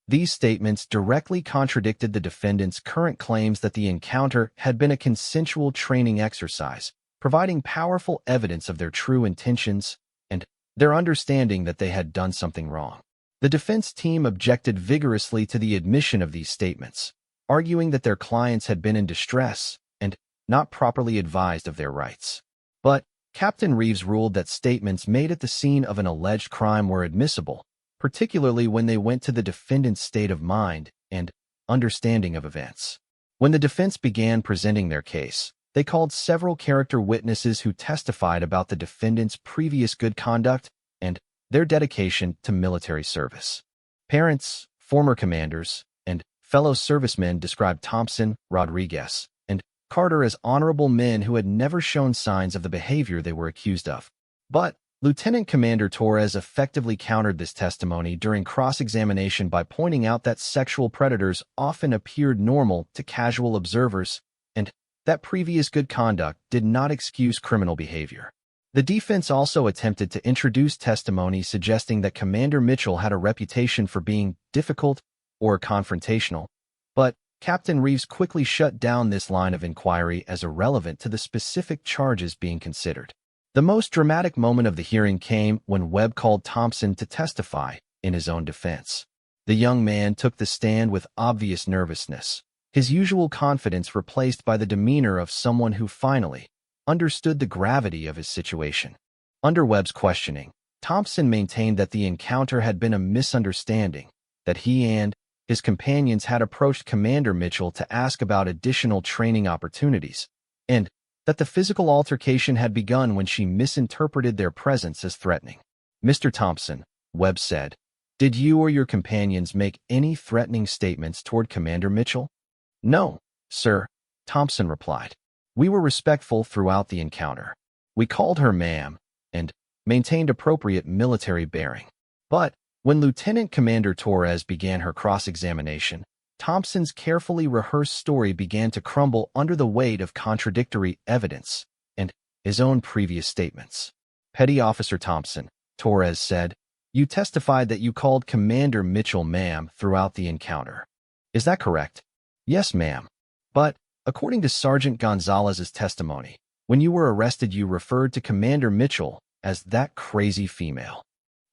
These statements directly contradicted the defendants' current claims that the encounter had been a consensual training exercise, providing powerful evidence of their true intentions and their understanding that they had done something wrong. The defense team objected vigorously to the admission of these statements, arguing that their clients had been in distress and not properly advised of their rights. But Captain Reeves ruled that statements made at the scene of an alleged crime were admissible, particularly when they went to the defendant's state of mind and understanding of events. When the defense began presenting their case, they called several character witnesses who testified about the defendant's previous good conduct and their dedication to military service. Parents, former commanders, and fellow servicemen described Thompson, Rodriguez, and Carter as honorable men who had never shown signs of the behavior they were accused of. But Lieutenant Commander Torres effectively countered this testimony during cross-examination by pointing out that sexual predators often appeared normal to casual observers and that previous good conduct did not excuse criminal behavior. The defense also attempted to introduce testimony suggesting that Commander Mitchell had a reputation for being difficult or confrontational, but Captain Reeves quickly shut down this line of inquiry as irrelevant to the specific charges being considered. The most dramatic moment of the hearing came when Webb called Thompson to testify in his own defense. The young man took the stand with obvious nervousness, his usual confidence replaced by the demeanor of someone who finally understood the gravity of his situation. Under Webb's questioning, Thompson maintained that the encounter had been a misunderstanding, that he and his companions had approached Commander Mitchell to ask about additional training opportunities, and that the physical altercation had begun when she misinterpreted their presence as threatening. "Mr. Thompson," Webb said, "did you or your companions make any threatening statements toward Commander Mitchell?" "No, sir," Thompson replied. "We were respectful throughout the encounter. We called her ma'am and maintained appropriate military bearing." But when Lieutenant Commander Torres began her cross-examination, Thompson's carefully rehearsed story began to crumble under the weight of contradictory evidence and his own previous statements. "Petty Officer Thompson," Torres said, "you testified that you called Commander Mitchell ma'am throughout the encounter. Is that correct?" "Yes, ma'am. But, according to Sergeant Gonzalez's testimony, when you were arrested you referred to Commander Mitchell as that crazy female."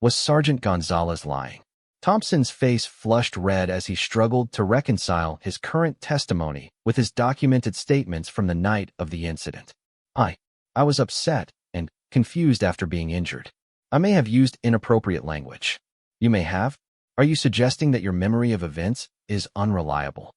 Was Sergeant Gonzalez lying? Thompson's face flushed red as he struggled to reconcile his current testimony with his documented statements from the night of the incident. I was upset and confused after being injured. I may have used inappropriate language." "You may have? Are you suggesting that your memory of events is unreliable?"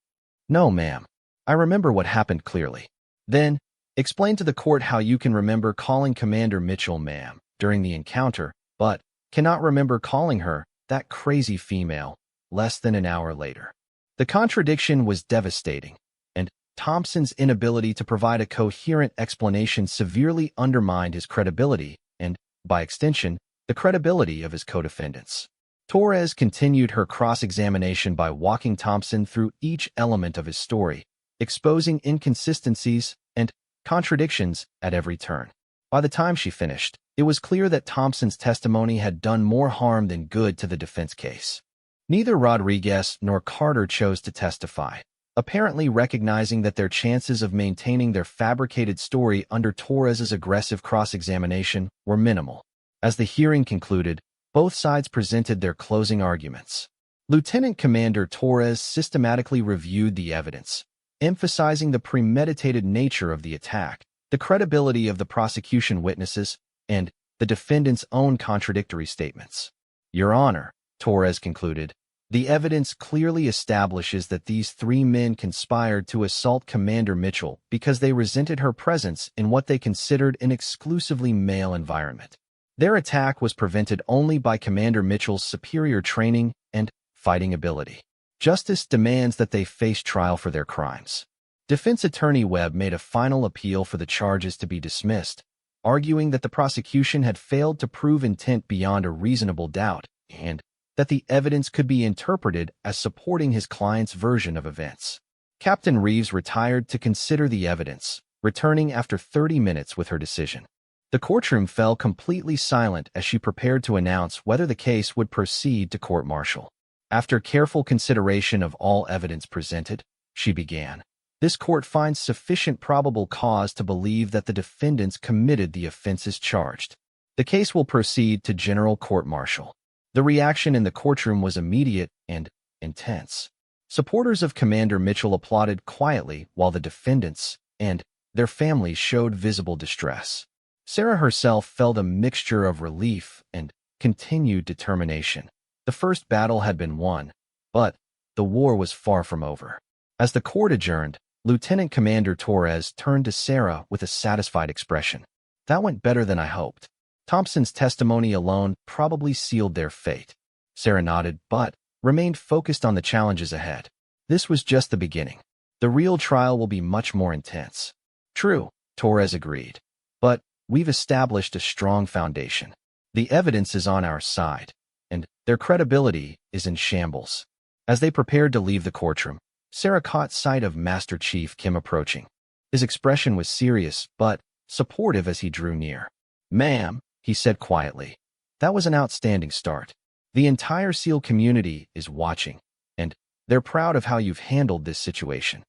"No, ma'am. I remember what happened clearly." "Then, explain to the court how you can remember calling Commander Mitchell ma'am during the encounter, but cannot remember calling her that crazy female less than an hour later." The contradiction was devastating, and Thompson's inability to provide a coherent explanation severely undermined his credibility and, by extension, the credibility of his co-defendants. Torres continued her cross-examination by walking Thompson through each element of his story, exposing inconsistencies and contradictions at every turn. By the time she finished, it was clear that Thompson's testimony had done more harm than good to the defense case. Neither Rodriguez nor Carter chose to testify, apparently recognizing that their chances of maintaining their fabricated story under Torres's aggressive cross-examination were minimal. As the hearing concluded, both sides presented their closing arguments. Lieutenant Commander Torres systematically reviewed the evidence, emphasizing the premeditated nature of the attack, the credibility of the prosecution witnesses, and the defendant's own contradictory statements. "Your Honor," Torres concluded, "the evidence clearly establishes that these three men conspired to assault Commander Mitchell because they resented her presence in what they considered an exclusively male environment. Their attack was prevented only by Commander Mitchell's superior training and fighting ability. Justice demands that they face trial for their crimes." Defense Attorney Webb made a final appeal for the charges to be dismissed, arguing that the prosecution had failed to prove intent beyond a reasonable doubt and that the evidence could be interpreted as supporting his client's version of events. Captain Reeves retired to consider the evidence, returning after 30 minutes with her decision. The courtroom fell completely silent as she prepared to announce whether the case would proceed to court-martial. After careful consideration of all evidence presented, she began. "This court finds sufficient probable cause to believe that the defendants committed the offenses charged. The case will proceed to general court-martial." The reaction in the courtroom was immediate and intense. Supporters of Commander Mitchell applauded quietly while the defendants and their families showed visible distress. Sarah herself felt a mixture of relief and continued determination. The first battle had been won, but the war was far from over. As the court adjourned, Lieutenant Commander Torres turned to Sarah with a satisfied expression. That went better than I hoped. Thompson's testimony alone probably sealed their fate. Sarah nodded, but remained focused on the challenges ahead. This was just the beginning. The real trial will be much more intense. True, Torres agreed. But we've established a strong foundation. The evidence is on our side, and their credibility is in shambles. As they prepared to leave the courtroom, Sarah caught sight of Master Chief Kim approaching. His expression was serious, but supportive as he drew near. "Ma'am," he said quietly, "that was an outstanding start. The entire SEAL community is watching, and they're proud of how you've handled this situation."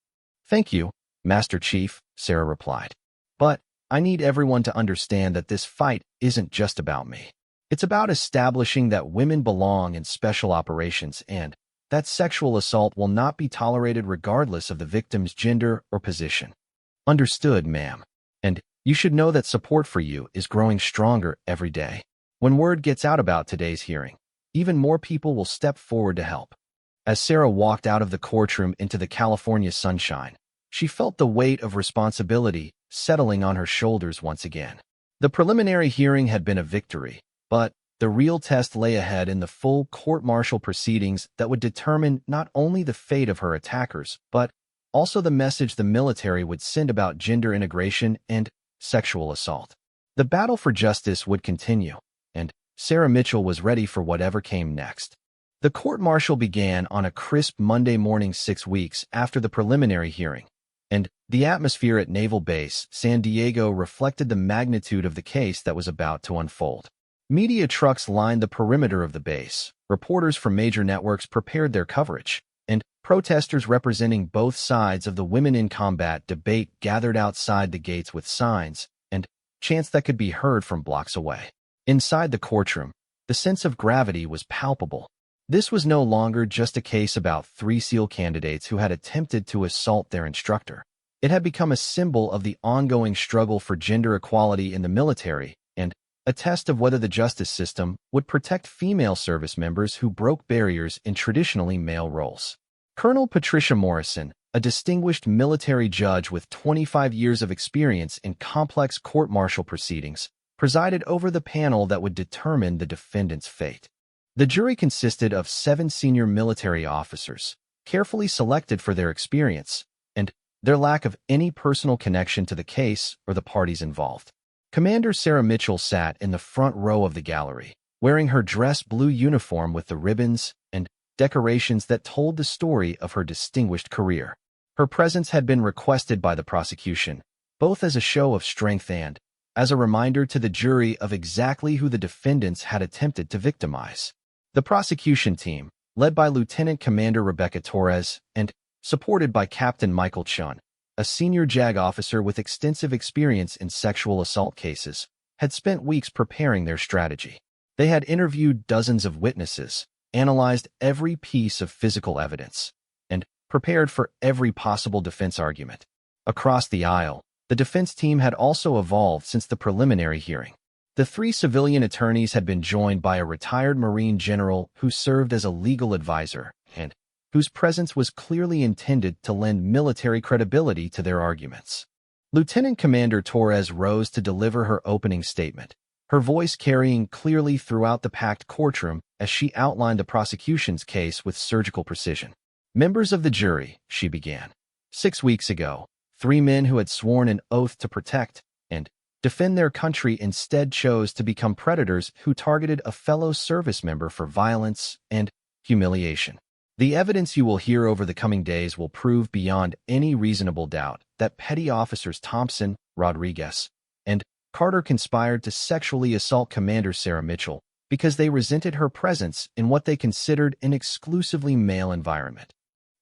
"Thank you, Master Chief," Sarah replied. "But I need everyone to understand that this fight isn't just about me. It's about establishing that women belong in special operations and that sexual assault will not be tolerated regardless of the victim's gender or position." "Understood, ma'am. And you should know that support for you is growing stronger every day. When word gets out about today's hearing, even more people will step forward to help." As Sarah walked out of the courtroom into the California sunshine, she felt the weight of responsibility settling on her shoulders once again. The preliminary hearing had been a victory, but the real test lay ahead in the full court-martial proceedings that would determine not only the fate of her attackers, but also the message the military would send about gender integration and sexual assault. The battle for justice would continue, and Sarah Mitchell was ready for whatever came next. The court-martial began on a crisp Monday morning 6 weeks after the preliminary hearing, and the atmosphere at Naval Base San Diego reflected the magnitude of the case that was about to unfold. Media trucks lined the perimeter of the base, reporters from major networks prepared their coverage, and protesters representing both sides of the Women in Combat debate gathered outside the gates with signs and chants that could be heard from blocks away. Inside the courtroom, the sense of gravity was palpable. This was no longer just a case about 3 SEAL candidates who had attempted to assault their instructor. It had become a symbol of the ongoing struggle for gender equality in the military and a test of whether the justice system would protect female service members who broke barriers in traditionally male roles. Colonel Patricia Morrison, a distinguished military judge with 25 years of experience in complex court-martial proceedings, presided over the panel that would determine the defendant's fate. The jury consisted of 7 senior military officers, carefully selected for their experience and their lack of any personal connection to the case or the parties involved. Commander Sarah Mitchell sat in the front row of the gallery, wearing her dress blue uniform with the ribbons and decorations that told the story of her distinguished career. Her presence had been requested by the prosecution, both as a show of strength and as a reminder to the jury of exactly who the defendants had attempted to victimize. The prosecution team, led by Lieutenant Commander Rebecca Torres and supported by Captain Michael Chun, a senior JAG officer with extensive experience in sexual assault cases, had spent weeks preparing their strategy. They had interviewed dozens of witnesses, analyzed every piece of physical evidence, and prepared for every possible defense argument. Across the aisle, the defense team had also evolved since the preliminary hearing. The 3 civilian attorneys had been joined by a retired Marine general who served as a legal advisor and whose presence was clearly intended to lend military credibility to their arguments. Lieutenant Commander Torres rose to deliver her opening statement, her voice carrying clearly throughout the packed courtroom as she outlined the prosecution's case with surgical precision. "Members of the jury," she began. 6 weeks ago, 3 men who had sworn an oath to protect and defend their country instead chose to become predators who targeted a fellow service member for violence and humiliation. The evidence you will hear over the coming days will prove beyond any reasonable doubt that Petty Officers Thompson, Rodriguez, and Carter conspired to sexually assault Commander Sarah Mitchell because they resented her presence in what they considered an exclusively male environment.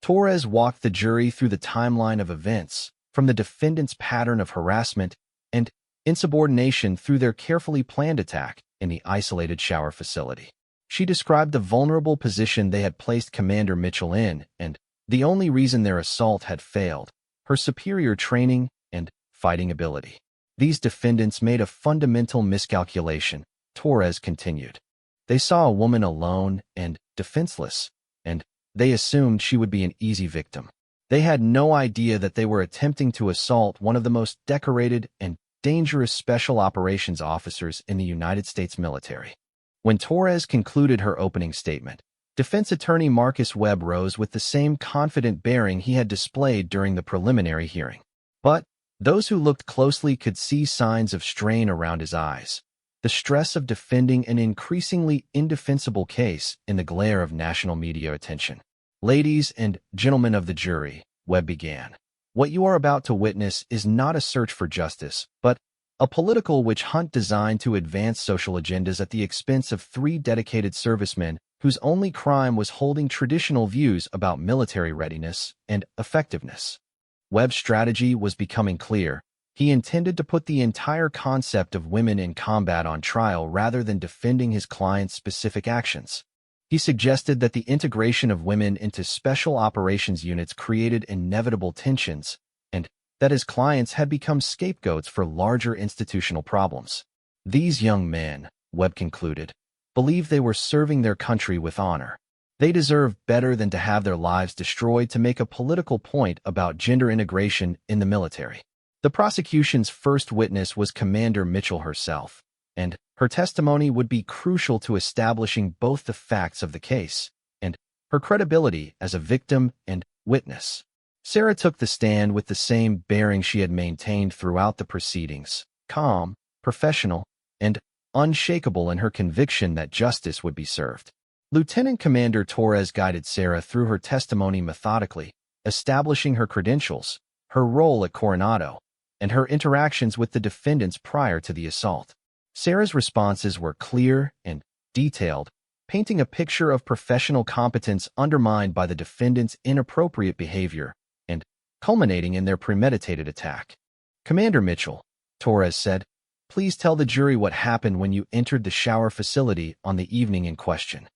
Torres walked the jury through the timeline of events, from the defendant's pattern of harassment and insubordination through their carefully planned attack in the isolated shower facility. She described the vulnerable position they had placed Commander Mitchell in and the only reason their assault had failed, her superior training and fighting ability. "These defendants made a fundamental miscalculation," Torres continued. "They saw a woman alone and defenseless, and they assumed she would be an easy victim. They had no idea that they were attempting to assault one of the most decorated and dangerous special operations officers in the United States military. When Torres concluded her opening statement, defense attorney Marcus Webb rose with the same confident bearing he had displayed during the preliminary hearing. But those who looked closely could see signs of strain around his eyes, the stress of defending an increasingly indefensible case in the glare of national media attention. Ladies and gentlemen of the jury, Webb began. What you are about to witness is not a search for justice, but a political witch hunt designed to advance social agendas at the expense of 3 dedicated servicemen whose only crime was holding traditional views about military readiness and effectiveness. Webb's strategy was becoming clear. He intended to put the entire concept of women in combat on trial rather than defending his client's specific actions. He suggested that the integration of women into special operations units created inevitable tensions, and that his clients had become scapegoats for larger institutional problems. These young men, Webb concluded, believed they were serving their country with honor. They deserved better than to have their lives destroyed to make a political point about gender integration in the military. The prosecution's first witness was Commander Mitchell herself, and her testimony would be crucial to establishing both the facts of the case and her credibility as a victim and witness. Sarah took the stand with the same bearing she had maintained throughout the proceedings, calm, professional, and unshakable in her conviction that justice would be served. Lieutenant Commander Torres guided Sarah through her testimony methodically, establishing her credentials, her role at Coronado, and her interactions with the defendants prior to the assault. Sarah's responses were clear and detailed, painting a picture of professional competence undermined by the defendants' inappropriate behavior and culminating in their premeditated attack. Commander Mitchell, Torres said, please tell the jury what happened when you entered the shower facility on the evening in question.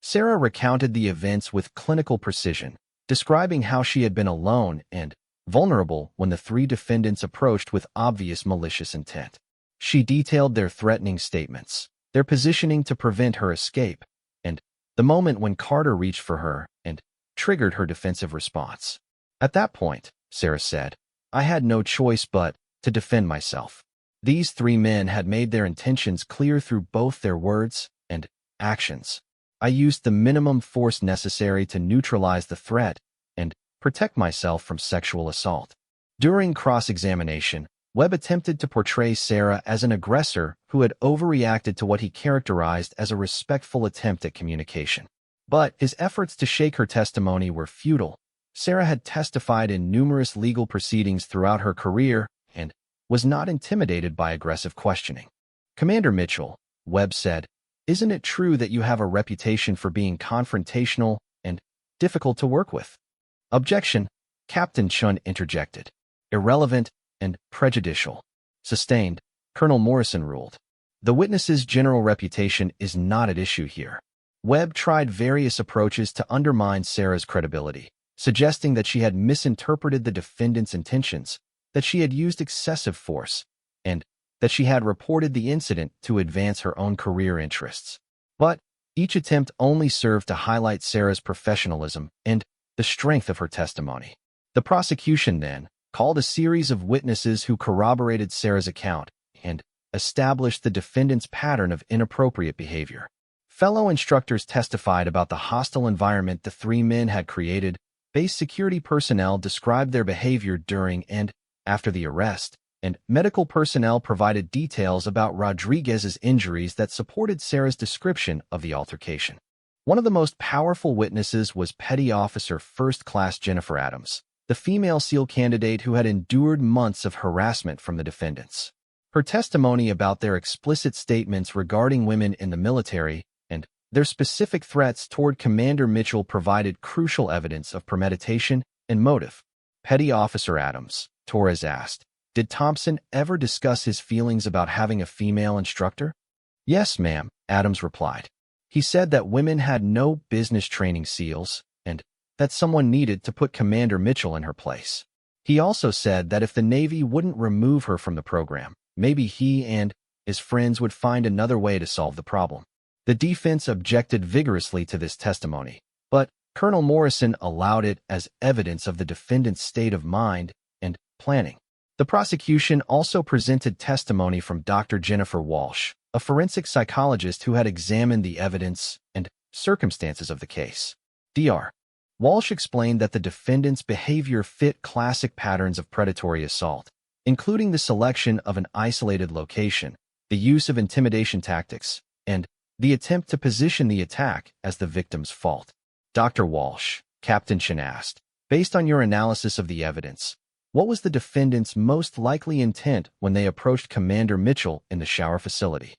Sarah recounted the events with clinical precision, describing how she had been alone and vulnerable when the 3 defendants approached with obvious malicious intent. She detailed their threatening statements, their positioning to prevent her escape, and the moment when Carter reached for her and triggered her defensive response. At that point, Sarah said, I had no choice but to defend myself. These 3 men had made their intentions clear through both their words and actions. I used the minimum force necessary to neutralize the threat and protect myself from sexual assault. During cross-examination, Webb attempted to portray Sarah as an aggressor who had overreacted to what he characterized as a respectful attempt at communication. But his efforts to shake her testimony were futile. Sarah had testified in numerous legal proceedings throughout her career and was not intimidated by aggressive questioning. Commander Mitchell, Webb said, isn't it true that you have a reputation for being confrontational and difficult to work with? Objection, Captain Chun interjected. Irrelevant and prejudicial. Sustained, Colonel Morrison ruled. The witness's general reputation is not at issue here. Webb tried various approaches to undermine Sarah's credibility, suggesting that she had misinterpreted the defendant's intentions, that she had used excessive force, and that she had reported the incident to advance her own career interests. But each attempt only served to highlight Sarah's professionalism and the strength of her testimony. The prosecution then called a series of witnesses who corroborated Sarah's account and established the defendant's pattern of inappropriate behavior. Fellow instructors testified about the hostile environment the 3 men had created. Base security personnel described their behavior during and after the arrest, and medical personnel provided details about Rodriguez's injuries that supported Sarah's description of the altercation. One of the most powerful witnesses was Petty Officer First Class Jennifer Adams, the female SEAL candidate who had endured months of harassment from the defendants. Her testimony about their explicit statements regarding women in the military and their specific threats toward Commander Mitchell provided crucial evidence of premeditation and motive. Petty Officer Adams, Torres asked, did Thompson ever discuss his feelings about having a female instructor? Yes, ma'am, Adams replied. He said that women had no business training SEALs and that someone needed to put Commander Mitchell in her place. He also said that if the Navy wouldn't remove her from the program, maybe he and his friends would find another way to solve the problem. The defense objected vigorously to this testimony, but Colonel Morrison allowed it as evidence of the defendant's state of mind and planning. The prosecution also presented testimony from Dr. Jennifer Walsh, a forensic psychologist who had examined the evidence and circumstances of the case. Dr. Walsh explained that the defendant's behavior fit classic patterns of predatory assault, including the selection of an isolated location, the use of intimidation tactics, and the attempt to position the attack as the victim's fault. Dr. Walsh, Captain Chen asked, based on your analysis of the evidence, what was the defendant's most likely intent when they approached Commander Mitchell in the shower facility?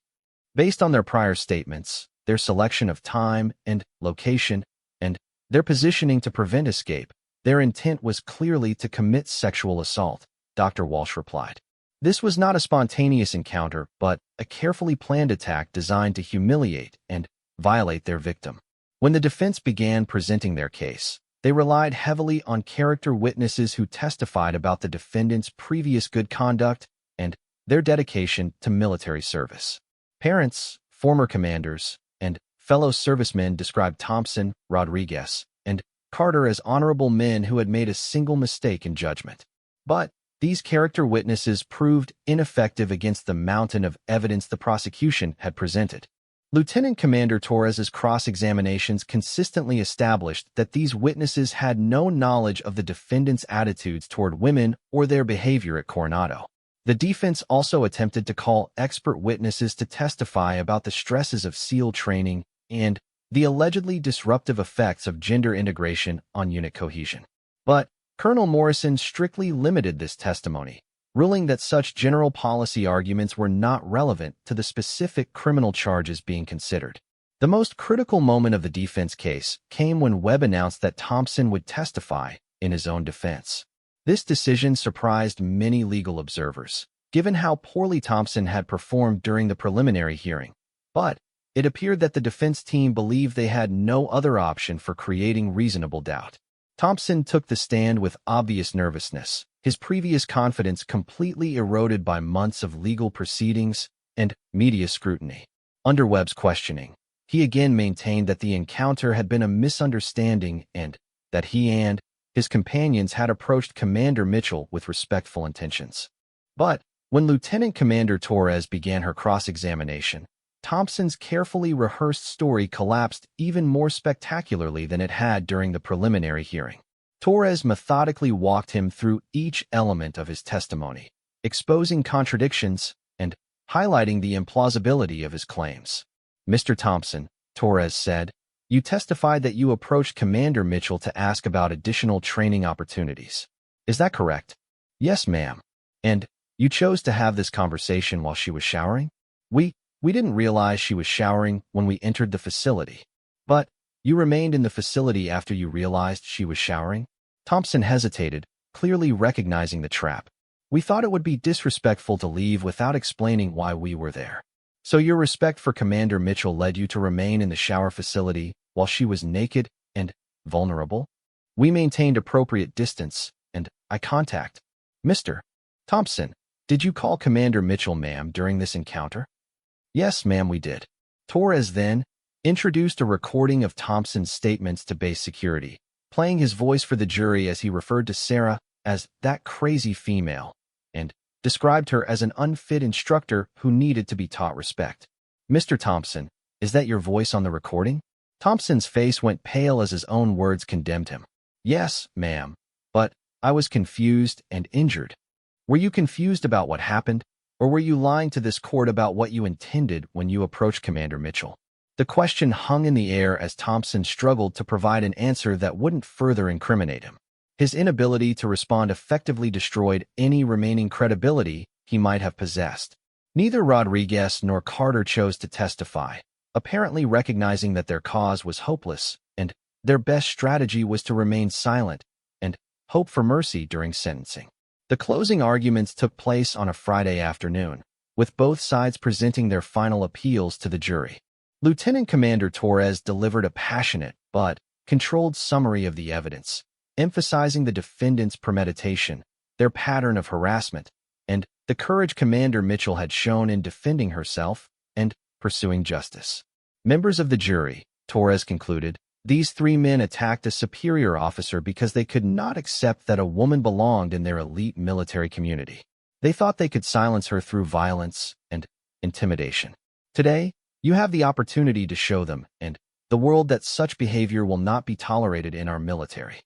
Based on their prior statements, their selection of time and location, and their positioning to prevent escape, their intent was clearly to commit sexual assault, Dr. Walsh replied. This was not a spontaneous encounter, but a carefully planned attack designed to humiliate and violate their victim. When the defense began presenting their case, they relied heavily on character witnesses who testified about the defendant's previous good conduct and their dedication to military service. Parents, former commanders, and fellow servicemen described Thompson, Rodriguez, and Carter as honorable men who had made a single mistake in judgment. But these character witnesses proved ineffective against the mountain of evidence the prosecution had presented. Lieutenant Commander Torres's cross-examinations consistently established that these witnesses had no knowledge of the defendant's attitudes toward women or their behavior at Coronado. The defense also attempted to call expert witnesses to testify about the stresses of SEAL training and the allegedly disruptive effects of gender integration on unit cohesion. But Colonel Morrison strictly limited this testimony, ruling that such general policy arguments were not relevant to the specific criminal charges being considered. The most critical moment of the defense case came when Webb announced that Thompson would testify in his own defense. This decision surprised many legal observers, given how poorly Thompson had performed during the preliminary hearing. But it appeared that the defense team believed they had no other option for creating reasonable doubt. Thompson took the stand with obvious nervousness, his previous confidence completely eroded by months of legal proceedings and media scrutiny. Under Webb's questioning, he again maintained that the encounter had been a misunderstanding and that he and his companions had approached Commander Mitchell with respectful intentions. But when Lieutenant Commander Torres began her cross-examination, Thompson's carefully rehearsed story collapsed even more spectacularly than it had during the preliminary hearing. Torres methodically walked him through each element of his testimony, exposing contradictions and highlighting the implausibility of his claims. Mr. Thompson, Torres said, you testified that you approached Commander Mitchell to ask about additional training opportunities. Is that correct? Yes, ma'am. And you chose to have this conversation while she was showering? We didn't realize she was showering when we entered the facility. But you remained in the facility after you realized she was showering? Thompson hesitated, clearly recognizing the trap. We thought it would be disrespectful to leave without explaining why we were there. So your respect for Commander Mitchell led you to remain in the shower facility while she was naked and vulnerable? We maintained appropriate distance and eye contact. Mr. Thompson, did you call Commander Mitchell ma'am during this encounter? Yes, ma'am, we did. Torres then introduced a recording of Thompson's statements to base security, playing his voice for the jury as he referred to Sarah as that crazy female and described her as an unfit instructor who needed to be taught respect. Mr. Thompson, is that your voice on the recording? Thompson's face went pale as his own words condemned him. Yes, ma'am, but I was confused and injured. Were you confused about what happened? Or were you lying to this court about what you intended when you approached Commander Mitchell? The question hung in the air as Thompson struggled to provide an answer that wouldn't further incriminate him. His inability to respond effectively destroyed any remaining credibility he might have possessed. Neither Rodriguez nor Carter chose to testify, apparently recognizing that their cause was hopeless, and their best strategy was to remain silent and hope for mercy during sentencing. The closing arguments took place on a Friday afternoon, with both sides presenting their final appeals to the jury. Lieutenant Commander Torres delivered a passionate but controlled summary of the evidence, emphasizing the defendant's premeditation, their pattern of harassment, and the courage Commander Mitchell had shown in defending herself and pursuing justice. Members of the jury, Torres concluded, These three men attacked a superior officer because they could not accept that a woman belonged in their elite military community. They thought they could silence her through violence and intimidation. Today, you have the opportunity to show them and the world that such behavior will not be tolerated in our military.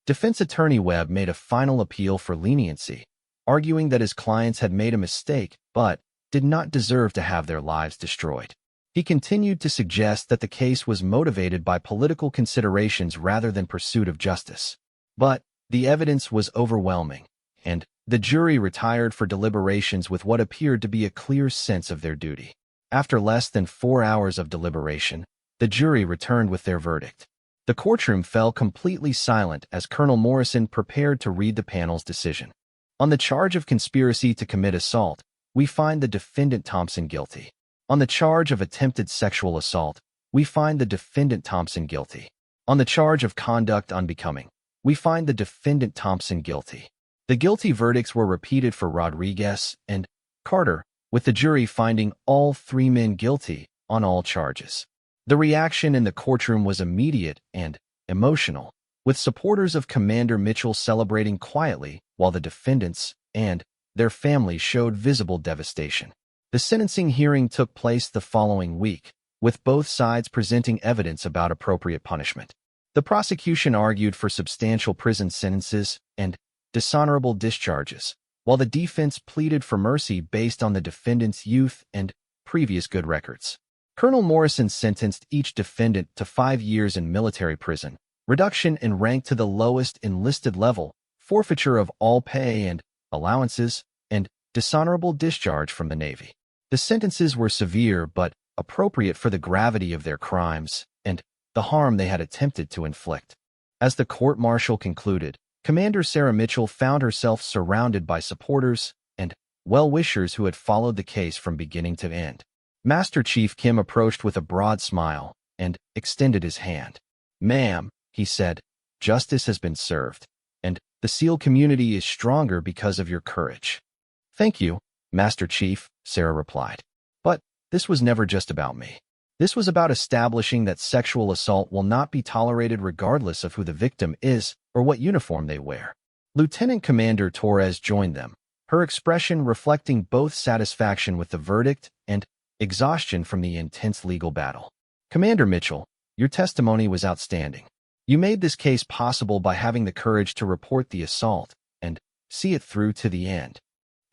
Defense attorney Webb made a final appeal for leniency, arguing that his clients had made a mistake but did not deserve to have their lives destroyed. He continued to suggest that the case was motivated by political considerations rather than pursuit of justice. But the evidence was overwhelming, and the jury retired for deliberations with what appeared to be a clear sense of their duty. After less than 4 hours of deliberation, the jury returned with their verdict. The courtroom fell completely silent as Colonel Morrison prepared to read the panel's decision. On the charge of conspiracy to commit assault, we find the defendant Thompson guilty. On the charge of attempted sexual assault, we find the defendant Thompson guilty. On the charge of conduct unbecoming, we find the defendant Thompson guilty. The guilty verdicts were repeated for Rodriguez and Carter, with the jury finding all three men guilty on all charges. The reaction in the courtroom was immediate and emotional, with supporters of Commander Mitchell celebrating quietly while the defendants and their families showed visible devastation. The sentencing hearing took place the following week, with both sides presenting evidence about appropriate punishment. The prosecution argued for substantial prison sentences and dishonorable discharges, while the defense pleaded for mercy based on the defendant's youth and previous good records. Colonel Morrison sentenced each defendant to 5 years in military prison, reduction in rank to the lowest enlisted level, forfeiture of all pay and allowances, and dishonorable discharge from the Navy. The sentences were severe but appropriate for the gravity of their crimes and the harm they had attempted to inflict. As the court-martial concluded, Commander Sarah Mitchell found herself surrounded by supporters and well-wishers who had followed the case from beginning to end. Master Chief Kim approached with a broad smile and extended his hand. "Ma'am," he said, "justice has been served, and the SEAL community is stronger because of your courage." "Thank you, Master Chief," Sarah replied. "But this was never just about me. This was about establishing that sexual assault will not be tolerated regardless of who the victim is or what uniform they wear." Lieutenant Commander Torres joined them, her expression reflecting both satisfaction with the verdict and exhaustion from the intense legal battle. "Commander Mitchell, your testimony was outstanding. You made this case possible by having the courage to report the assault and see it through to the end."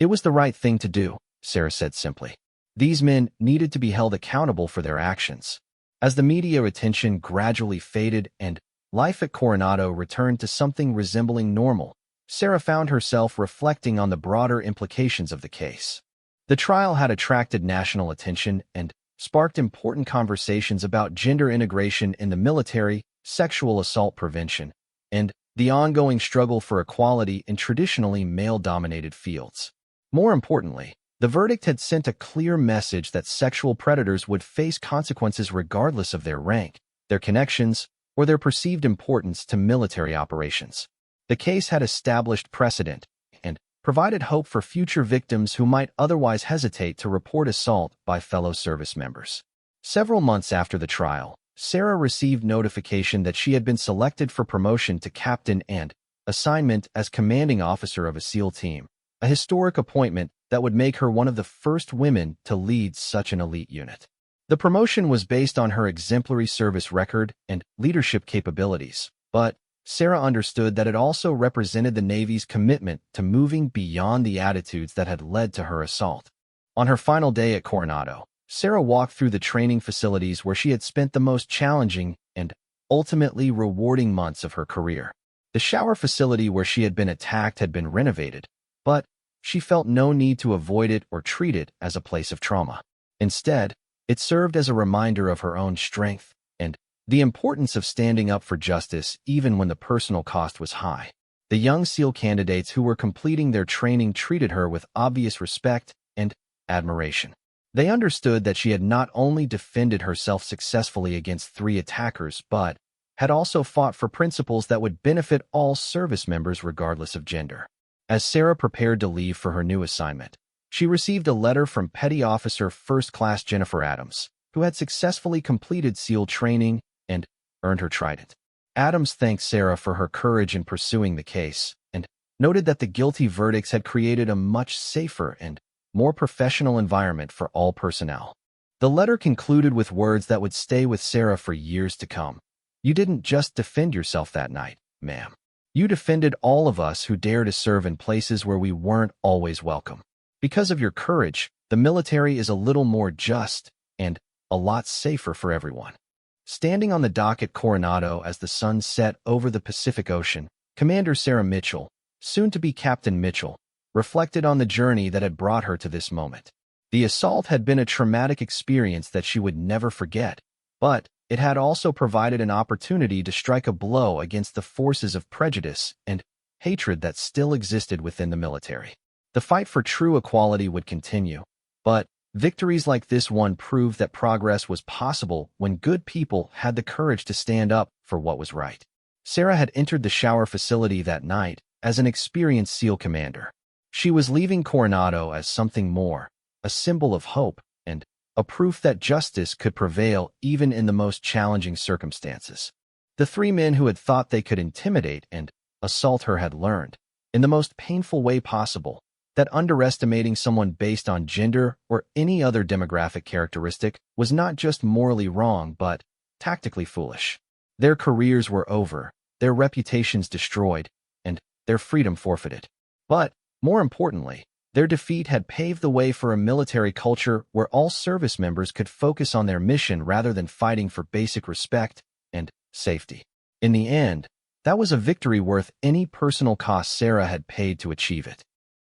"It was the right thing to do," Sarah said simply. "These men needed to be held accountable for their actions." As the media attention gradually faded and life at Coronado returned to something resembling normal, Sarah found herself reflecting on the broader implications of the case. The trial had attracted national attention and sparked important conversations about gender integration in the military, sexual assault prevention, and the ongoing struggle for equality in traditionally male-dominated fields. More importantly, the verdict had sent a clear message that sexual predators would face consequences regardless of their rank, their connections, or their perceived importance to military operations. The case had established precedent and provided hope for future victims who might otherwise hesitate to report assault by fellow service members. Several months after the trial, Sarah received notification that she had been selected for promotion to captain and assignment as commanding officer of a SEAL team, a historic appointment that would make her one of the first women to lead such an elite unit. The promotion was based on her exemplary service record and leadership capabilities, but Sarah understood that it also represented the Navy's commitment to moving beyond the attitudes that had led to her assault. On her final day at Coronado, Sarah walked through the training facilities where she had spent the most challenging and ultimately rewarding months of her career. The shower facility where she had been attacked had been renovated, but she felt no need to avoid it or treat it as a place of trauma. Instead, it served as a reminder of her own strength and the importance of standing up for justice even when the personal cost was high. The young SEAL candidates who were completing their training treated her with obvious respect and admiration. They understood that she had not only defended herself successfully against 3 attackers, but had also fought for principles that would benefit all service members regardless of gender. As Sarah prepared to leave for her new assignment, she received a letter from Petty Officer First Class Jennifer Adams, who had successfully completed SEAL training and earned her trident. Adams thanked Sarah for her courage in pursuing the case and noted that the guilty verdicts had created a much safer and more professional environment for all personnel. The letter concluded with words that would stay with Sarah for years to come. You didn't just defend yourself that night, ma'am. You defended all of us who dare to serve in places where we weren't always welcome. Because of your courage, the military is a little more just and a lot safer for everyone. Standing on the dock at Coronado as the sun set over the Pacific Ocean, Commander Sarah Mitchell, soon to be Captain Mitchell, reflected on the journey that had brought her to this moment. The assault had been a traumatic experience that she would never forget, but it had also provided an opportunity to strike a blow against the forces of prejudice and hatred that still existed within the military. The fight for true equality would continue, but victories like this one proved that progress was possible when good people had the courage to stand up for what was right. Sarah had entered the shower facility that night as an experienced SEAL commander. She was leaving Coronado as something more, a symbol of hope and a proof that justice could prevail even in the most challenging circumstances. The three men who had thought they could intimidate and assault her had learned, in the most painful way possible, that underestimating someone based on gender or any other demographic characteristic was not just morally wrong but tactically foolish. Their careers were over, their reputations destroyed, and their freedom forfeited. But, more importantly, their defeat had paved the way for a military culture where all service members could focus on their mission rather than fighting for basic respect and safety. In the end, that was a victory worth any personal cost Sarah had paid to achieve it.